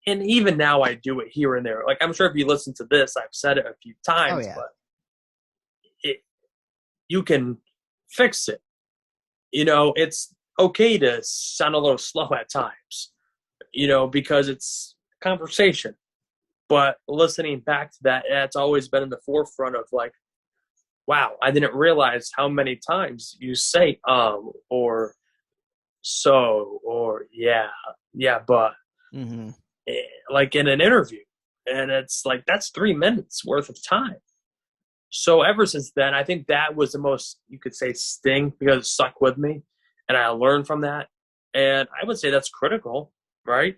And even now I do it here and there. Like I'm sure if you listen to this, I've said it a few times, but you can fix it. It's okay to sound a little slow at times, because it's conversation. But listening back to that, it's always been in the forefront of like, wow, I didn't realize how many times you say or so or yeah, but like in an interview. And it's like that's 3 minutes worth of time. So ever since then, I think that was the most, you could say, sting because it stuck with me. And I learned from that. And I would say that's critical, right?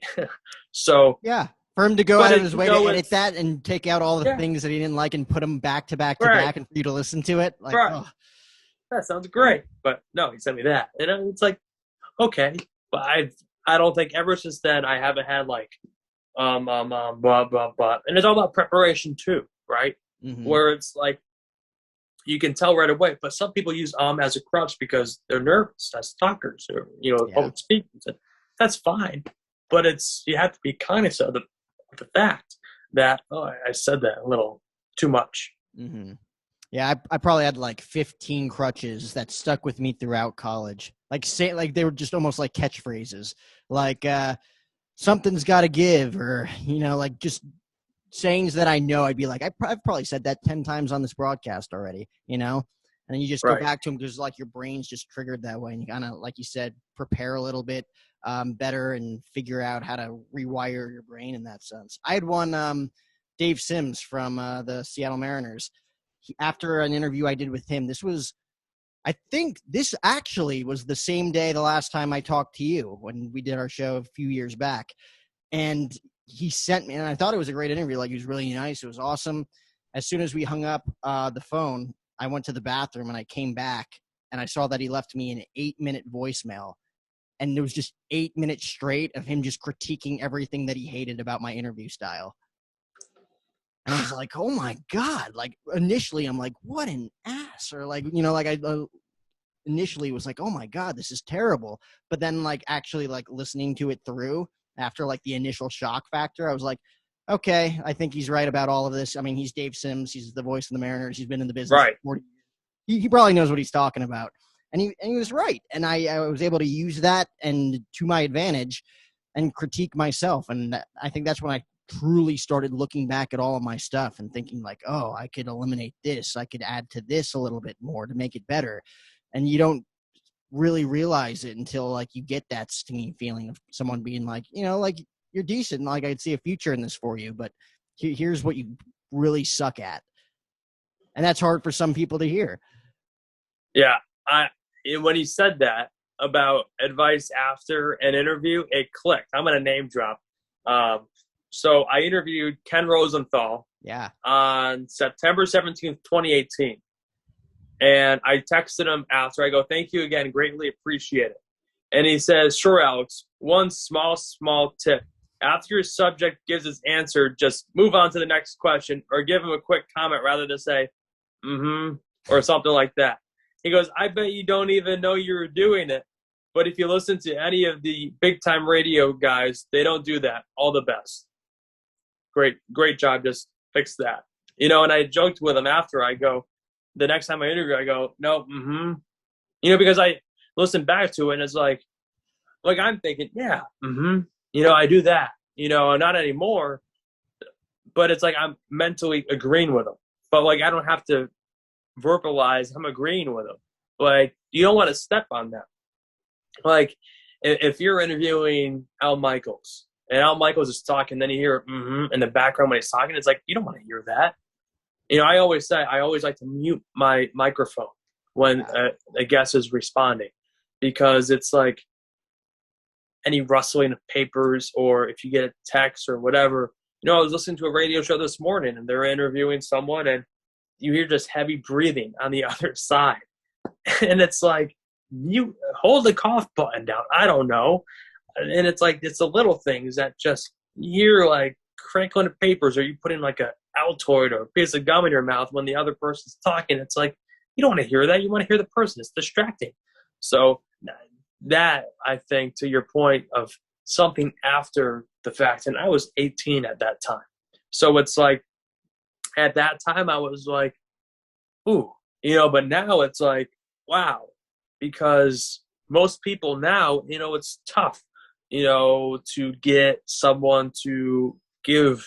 So yeah. For him to go out of his way to edit that and take out all the things that he didn't like and put them back to back to back and for you to listen to it. Like, that sounds great. But no, he sent me that. And it's like, okay. But I don't think ever since then I haven't had like, blah, blah, blah. And it's all about preparation too, right? Mm-hmm. Where it's like, you can tell right away. But some people use as a crutch because they're nervous as talkers or, public speakers. That's fine. But you have to be conscious of the fact that, I said that a little too much. Mm-hmm. Yeah, I probably had like 15 crutches that stuck with me throughout college. Like they were just almost like catchphrases, like something's got to give, or like just sayings that I know. I'd be like, I've probably said that 10 times on this broadcast already, and then you just go back to them because like your brain's just triggered that way, and you kind of, like you said, prepare a little bit better and figure out how to rewire your brain in that sense. I had one, Dave Sims from the Seattle Mariners. After an interview I did with him, I think this actually was the same day the last time I talked to you when we did our show a few years back. And he sent me, and I thought it was a great interview. Like, he was really nice. It was awesome. As soon as we hung up the phone, I went to the bathroom and I came back and I saw that he left me an 8-minute voicemail. And it was just 8 minutes straight of him just critiquing everything that he hated about my interview style. And I was like, oh my God. Like initially I'm like, what an ass. Or like, you know, like I initially was like, oh my God, this is terrible. But then like actually like listening to it through after like the initial shock factor, I was like, okay, I think he's right about all of this. I mean, he's Dave Sims. He's the voice of the Mariners. He's been in the business Right. for 40 years. He probably knows what he's talking about. And he was right. And I was able to use that and to my advantage and critique myself. And I think that's when I truly started looking back at all of my stuff and thinking like, oh, I could eliminate this. I could add to this a little bit more to make it better. And you don't really realize it until like you get that stinging feeling of someone being like, you know, like you're decent. Like I'd see a future in this for you, but here's what you really suck at. And that's hard for some people to hear. Yeah. When he said that about advice after an interview, it clicked. I'm going to name drop. So I interviewed Ken Rosenthal on September 17th, 2018. And I texted him after. I go, thank you again. Greatly appreciate it. And he says, sure, Alex, one small tip. After your subject gives his answer, just move on to the next question or give him a quick comment rather than say, or something like that. He goes, I bet you don't even know you were doing it. But if you listen to any of the big-time radio guys, they don't do that. All the best. Great job. Just fix that. You know, and I joked with him after. I go, the next time I interview, I go, no, You know, because I listen back to it, and it's like I'm thinking, yeah, You know, I do that. You know, not anymore. But it's like I'm mentally agreeing with him. But, like, I don't have to verbalize I'm agreeing with him. Like, you don't want to step on that. Like, if you're interviewing Al Michaels, and Al Michaels is talking, then you hear in the background when he's talking, it's like, you don't want to hear that. You know, I always like to mute my microphone when a guest is responding, because it's like any rustling of papers, or if you get a text or whatever. You know, I was listening to a radio show this morning, and they're interviewing someone, and you hear just heavy breathing on the other side. And it's like, you hold the cough button down. I don't know. And it's like, it's the little things that just, you're like crinkling of papers, or you put in like a Altoid or a piece of gum in your mouth when the other person's talking. It's like, you don't want to hear that. You want to hear the person. It's distracting. So that, I think, to your point of something after the fact, and I was 18 at that time. So it's like, at that time I was like, ooh, you know, but now it's like, wow, because most people now, you know, it's tough, you know, to get someone to give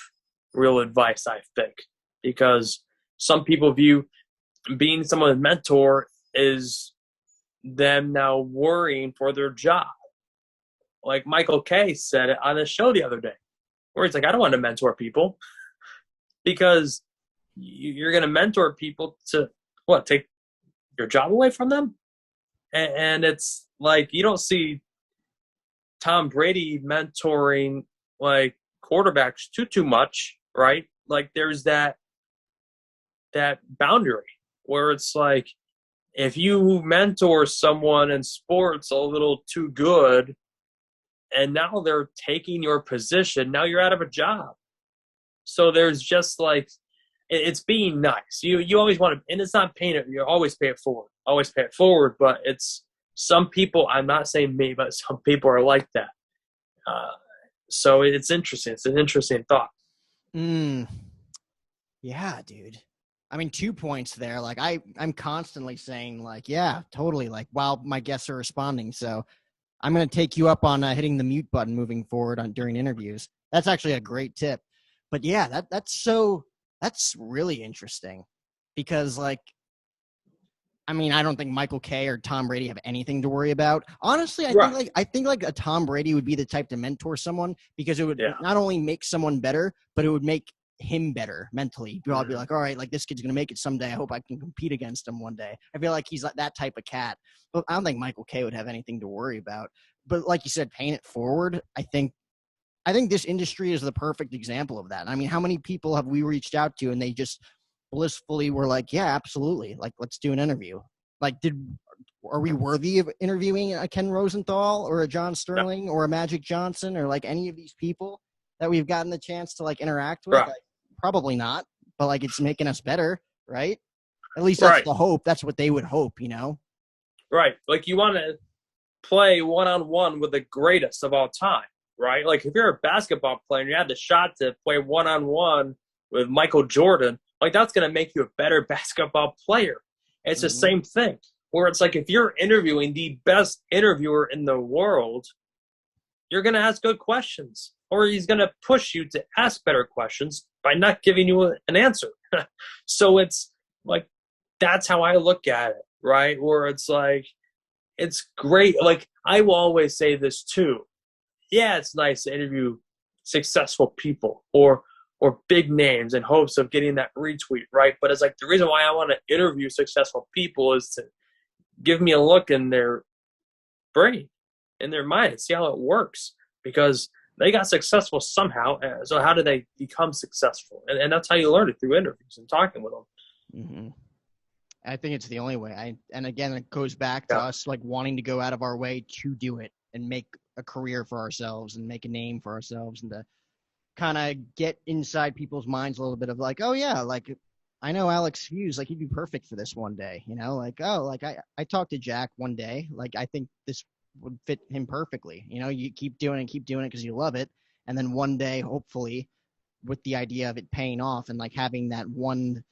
real advice, I think, because some people view being someone's mentor is them now worrying for their job. Like Michael Kay said it on the show the other day, where he's like, I don't want to mentor people, because you're going to mentor people to take your job away from them. And it's like, you don't see Tom Brady mentoring like quarterbacks too much, right? Like there's that boundary where it's like, if you mentor someone in sports a little too good, and now they're taking your position, now you're out of a job. So there's just like, it's being nice. You always want to, and it's not paying it. You always pay it forward. But it's some people. I'm not saying me, but some people are like that. So it's interesting. It's an interesting thought. Yeah, dude. I mean, 2 points there. Like I'm constantly saying like, yeah, totally. Like while my guests are responding. So I'm going to take you up on hitting the mute button moving forward during interviews. That's actually a great tip. But yeah, that's really interesting, because like, I mean, I don't think Michael Kay or Tom Brady have anything to worry about. Honestly, I think like a Tom Brady would be the type to mentor someone, because it would not only make someone better, but it would make him better mentally. I'll be like, all right, like this kid's going to make it someday. I hope I can compete against him one day. I feel like he's like that type of cat. But I don't think Michael Kay would have anything to worry about. But like you said, paying it forward, I think this industry is the perfect example of that. I mean, how many people have we reached out to and they just blissfully were like, yeah, absolutely. Like, let's do an interview. Like, are we worthy of interviewing a Ken Rosenthal or a John Sterling or a Magic Johnson or like any of these people that we've gotten the chance to like interact with? Right. Like, probably not, but like it's making us better, right? At least that's Right. the hope. That's what they would hope, Right. Like you want to play one-on-one with the greatest of all time, right? Like if you're a basketball player and you had the shot to play one-on-one with Michael Jordan, like that's going to make you a better basketball player. It's the Mm-hmm. same thing where it's like if you're interviewing the best interviewer in the world, you're going to ask good questions, or he's going to push you to ask better questions by not giving you an answer. So it's like that's how I look at it, right? Where it's like it's great. Like I will always say this too. Yeah, it's nice to interview successful people or big names in hopes of getting that retweet, right? But it's like the reason why I want to interview successful people is to give me a look in their brain, in their mind, and see how it works. Because they got successful somehow. So how do they become successful? And that's how you learn it, through interviews and talking with them. Mm-hmm. I think it's the only way. And again, it goes back to us like wanting to go out of our way to do it and make a career for ourselves and make a name for ourselves, and to kind of get inside people's minds a little bit of like, oh yeah, like I know Alex Feuz, like he'd be perfect for this one day, like, oh, like I talked to Jack one day, like I think this would fit him perfectly. You keep doing it because you love it, and then one day, hopefully, with the idea of it paying off and like having that one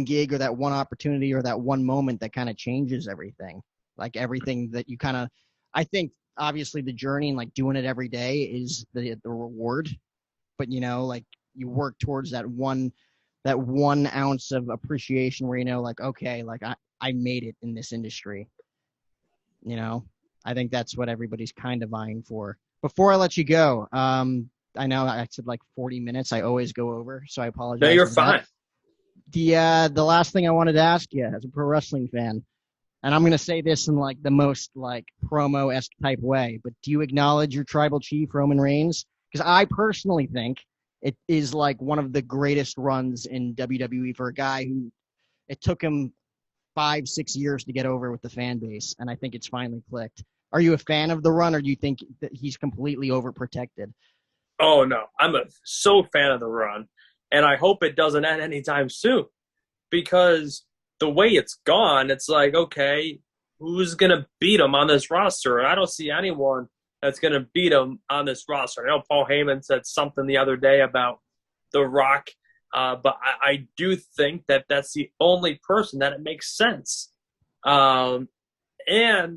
gig or that one opportunity or that one moment that kind of changes everything. Like everything that you kind of, I think obviously the journey and like doing it every day is the reward, but like you work towards that one ounce of appreciation where, like, okay, like I made it in this industry. I think that's what everybody's kind of vying for. Before I let you go, I know I said like 40 minutes. I always go over, so I apologize. No, you're for fine. that. The last thing I wanted to ask you as a pro wrestling fan, and I'm going to say this in like the most like promo-esque type way, but do you acknowledge your tribal chief, Roman Reigns? Because I personally think it is like one of the greatest runs in WWE for a guy who it took him 5-6 years to get over with the fan base, and I think it's finally clicked. Are you a fan of the run, or do you think that he's completely overprotected? Oh no, I'm so fan of the run, and I hope it doesn't end anytime soon, because the way it's gone, it's like, okay, who's gonna beat him on this roster? And I don't see anyone that's gonna beat him on this roster. I know Paul Heyman said something the other day about The Rock, but I do think that that's the only person that it makes sense. And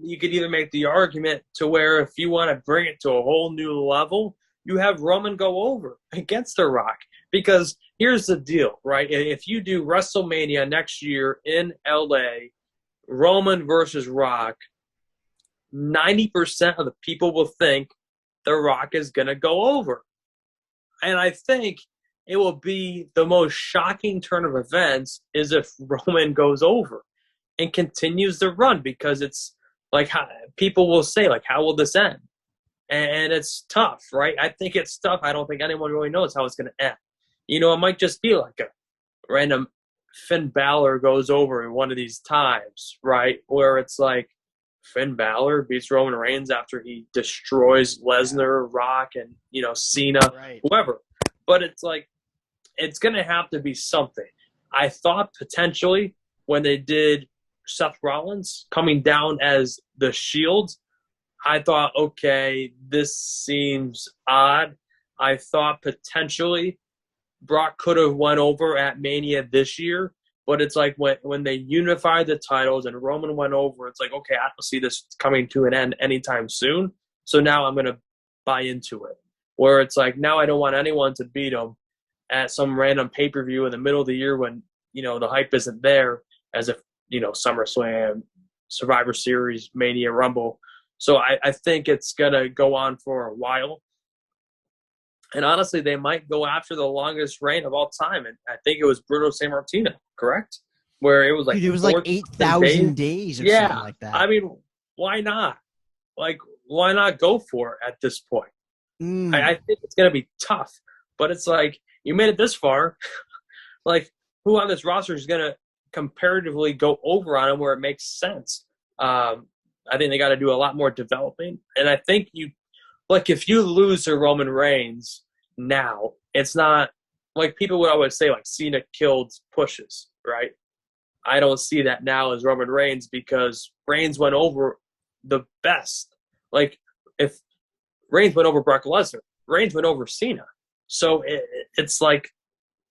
you could even make the argument to where if you want to bring it to a whole new level, you have Roman go over against The Rock. Because here's the deal, right? If you do WrestleMania next year in LA, Roman versus Rock, 90% of the people will think The Rock is going to go over. And I think it will be the most shocking turn of events is if Roman goes over and continues the run, because it's like how, people will say, like, how will this end? And it's tough, right? I think it's tough. I don't think anyone really knows how it's going to end. It might just be like a random Finn Balor goes over in one of these times, right? Where it's like Finn Balor beats Roman Reigns after he destroys Lesnar, Rock, and, Cena, Right. whoever. But it's like, it's going to have to be something. I thought potentially when they did Seth Rollins coming down as the Shield, I thought, okay, this seems odd. I thought potentially Brock could have went over at Mania this year, but it's like when they unified the titles and Roman went over, it's like, okay, I don't see this coming to an end anytime soon. So now I'm going to buy into it. Where it's like, now I don't want anyone to beat him at some random pay-per-view in the middle of the year when, the hype isn't there, as if, SummerSlam, Survivor Series, Mania, Rumble. So I think it's going to go on for a while. And honestly, they might go after the longest reign of all time. And I think it was Bruno Sammartino, correct? Where it was like, dude, it was like 8,000 days or something like that. I mean, why not? Like, why not go for it at this point? I think it's going to be tough. But it's like, you made it this far. Like, who on this roster is going to comparatively go over on him where it makes sense? I think they got to do a lot more developing. And I think if you lose to Roman Reigns now, it's not like people would always say like Cena killed pushes, right? I don't see that now as Roman Reigns because Reigns went over the best. Like if Reigns went over Brock Lesnar, Reigns went over Cena. So it's like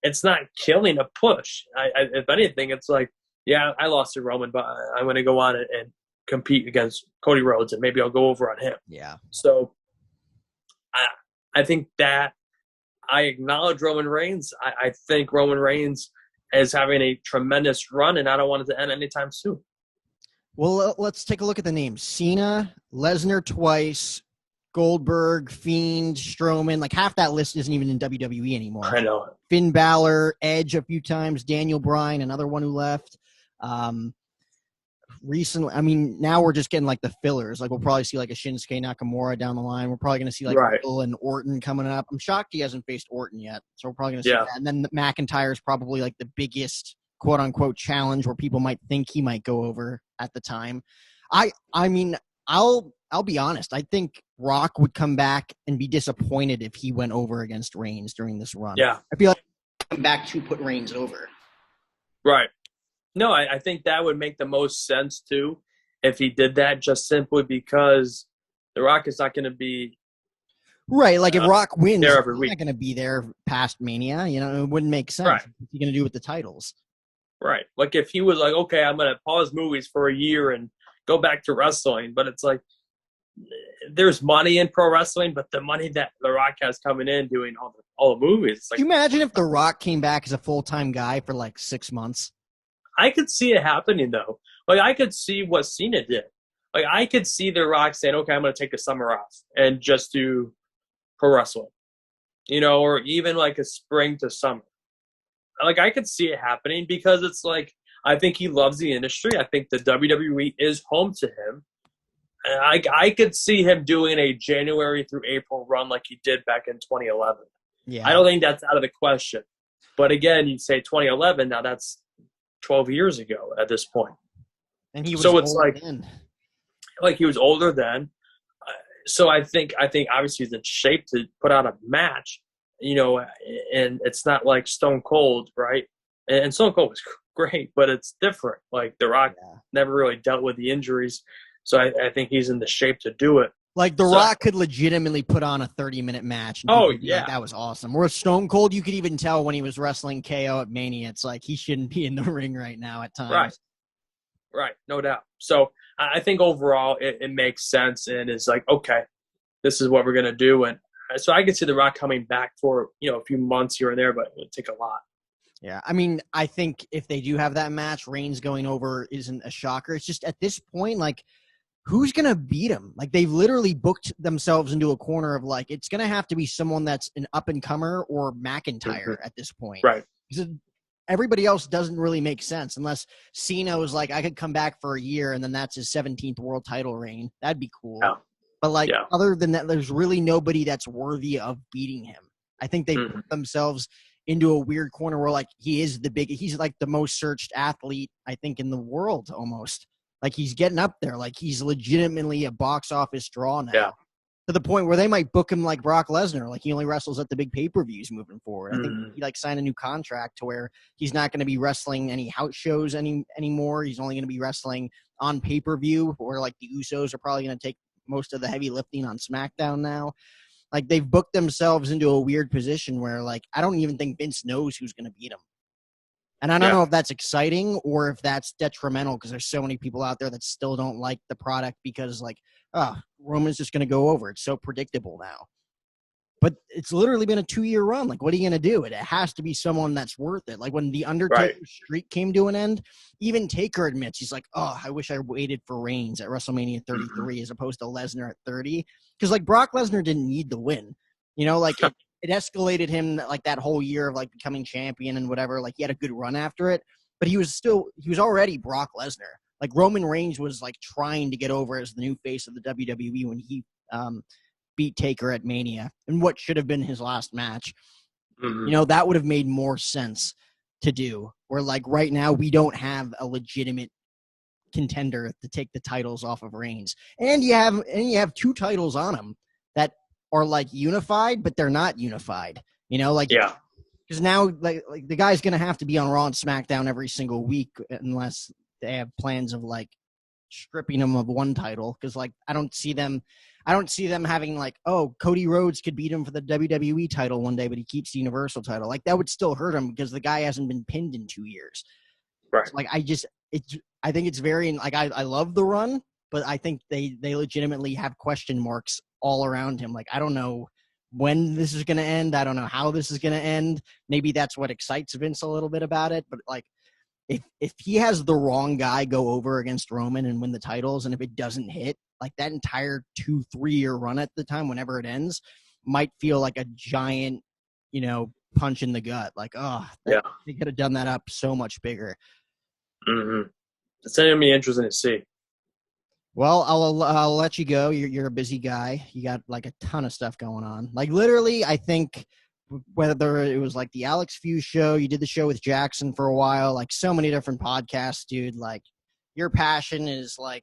it's not killing a push. If anything, it's like, yeah, I lost to Roman, but I'm going to go on and compete against Cody Rhodes, and maybe I'll go over on him. Yeah. So I think that I acknowledge Roman Reigns. I think Roman Reigns is having a tremendous run, and I don't want it to end anytime soon. Well, let's take a look at the names. Cena, Lesnar twice, Goldberg, Fiend, Strowman. Like half that list isn't even in WWE anymore. I know. Finn Balor, Edge a few times, Daniel Bryan, another one who left. Recently, I mean, now we're just getting like the fillers. Like we'll probably see like a Shinsuke Nakamura down the line. We're probably going to see like Riddle and Orton coming up. I'm shocked he hasn't faced Orton yet. So we're probably going to see that. And then McIntyre is probably like the biggest quote unquote challenge where people might think he might go over at the time. I mean, I'll be honest. I think Rock would come back and be disappointed if he went over against Reigns during this run. Yeah. I feel like come back to put Reigns over. Right. No, I think that would make the most sense, too, if he did that, just simply because The Rock is not going to be right. Like if Rock wins, there every he's week. Not going to be there past Mania. You know, it wouldn't make sense. Right. What's he going to do with the titles? Right. Like if he was like, okay, I'm going to pause movies for a year and go back to wrestling, but it's like there's money in pro wrestling, but the money that The Rock has coming in doing all the movies. It's like, can you imagine if The Rock came back as a full-time guy for like 6 months? I could see it happening, though. Like, I could see what Cena did. Like, I could see The Rock saying, okay, I'm going to take the summer off and just do pro wrestling, you know, or even like a spring to summer. Like, I could see it happening because it's like, I think he loves the industry. I think the WWE is home to him. And I could see him doing a January through April run like he did back in 2011. Yeah. I don't think that's out of the question. But again, you say 2011, now that's 12 years ago at this point. And he was so it's like he was older then. So I think obviously he's in shape to put out a match, you know, and it's not like Stone Cold, right? And Stone Cold was great, but it's different. Like The Rock never really dealt with the injuries. So I think he's in the shape to do it. Like The Rock could legitimately put on a 30-minute match. And like, that was awesome. Whereas Stone Cold, you could even tell when he was wrestling KO at Mania, it's like he shouldn't be in the ring right now at times. Right, no doubt. So I think overall it makes sense and it's like, okay, this is what we're going to do. And so I could see The Rock coming back for, you know, a few months here and there, but it would take a lot. Yeah, I mean, I think if they do have that match, Reigns going over isn't a shocker. It's just at this point, like, who's going to beat him? Like, they've literally booked themselves into a corner of, like, it's going to have to be someone that's an up-and-comer or McIntyre at this point. Right. Because everybody else doesn't really make sense unless Cena was like, I could come back for a year and then that's his 17th world title reign. That'd be cool. Yeah. But, like, other than that, there's really nobody that's worthy of beating him. I think they put themselves into a weird corner where, like, he's like the most searched athlete, I think, in the world almost. Like, he's getting up there. Like, he's legitimately a box office draw now. Yeah. To the point where they might book him like Brock Lesnar. Like, he only wrestles at the big pay-per-views moving forward. I think he, like, signed a new contract to where he's not going to be wrestling any house shows anymore. He's only going to be wrestling on pay-per-view, or, like, the Usos are probably going to take most of the heavy lifting on SmackDown now. Like, they've booked themselves into a weird position where, like, I don't even think Vince knows who's going to beat him. And I don't know if that's exciting or if that's detrimental because there's so many people out there that still don't like the product because, like, Roman's just going to go over. It's so predictable now. But it's literally been a 2-year run. Like, what are you going to do? It has to be someone that's worth it. Like, when the Undertaker streak came to an end, even Taker admits, he's like, I wish I waited for Reigns at WrestleMania 33 as opposed to Lesnar at 30. Because, like, Brock Lesnar didn't need the win. You know, like, it escalated him, like, that whole year of, like, becoming champion and whatever. Like, he had a good run after it. But he was already Brock Lesnar. Like, Roman Reigns was, like, trying to get over as the new face of the WWE when he beat Taker at Mania and what should have been his last match. You know, that would have made more sense to do. Where, like, right now we don't have a legitimate contender to take the titles off of Reigns. And you have 2 titles on him that are, like, unified, but they're not unified. You know, like, because now like the guy's gonna have to be on Raw and SmackDown every single week unless they have plans of like stripping him of one title. Because like I don't see them having like, oh, Cody Rhodes could beat him for the WWE title one day, but he keeps the Universal title. Like that would still hurt him because the guy hasn't been pinned in 2 years. Right. So, like I think it's very like I love the run, but I think they legitimately have question marks all around him. Like I don't know when this is going to end. I don't know how this is going to end. Maybe that's what excites Vince a little bit about it. But like, if he has the wrong guy go over against Roman and win the titles, and if it doesn't hit, like that entire 2-3 year run at the time, whenever it ends, might feel like a giant, punch in the gut. Like, they could have done that up so much bigger. Mm-hmm. It's going to be interesting to see. Well, I'll let you go. You're a busy guy. You got like a ton of stuff going on. Like literally, I think whether it was like the Alex Feuz show, you did the show with Jackson for a while, like so many different podcasts, dude. Like your passion is like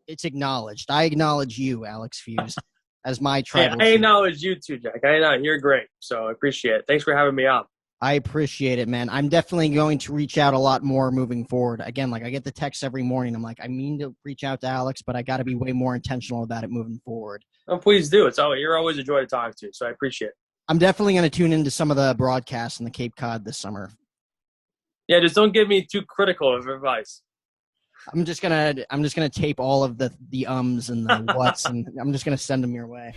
it's acknowledged. I acknowledge you, Alex Feuz, as my tribal. Hey, I acknowledge you too, Jack. I know you're great, so I appreciate it. Thanks for having me on. I appreciate it, man. I'm definitely going to reach out a lot more moving forward. Again, like I get the texts every morning. I'm like, I mean to reach out to Alex, but I got to be way more intentional about it moving forward. Oh, please do. You're always a joy to talk to, so I appreciate it. I'm definitely going to tune into some of the broadcasts in the Cape Cod this summer. Yeah, just don't give me too critical of advice. I'm just gonna tape all of the ums and the whats, and I'm just gonna send them your way.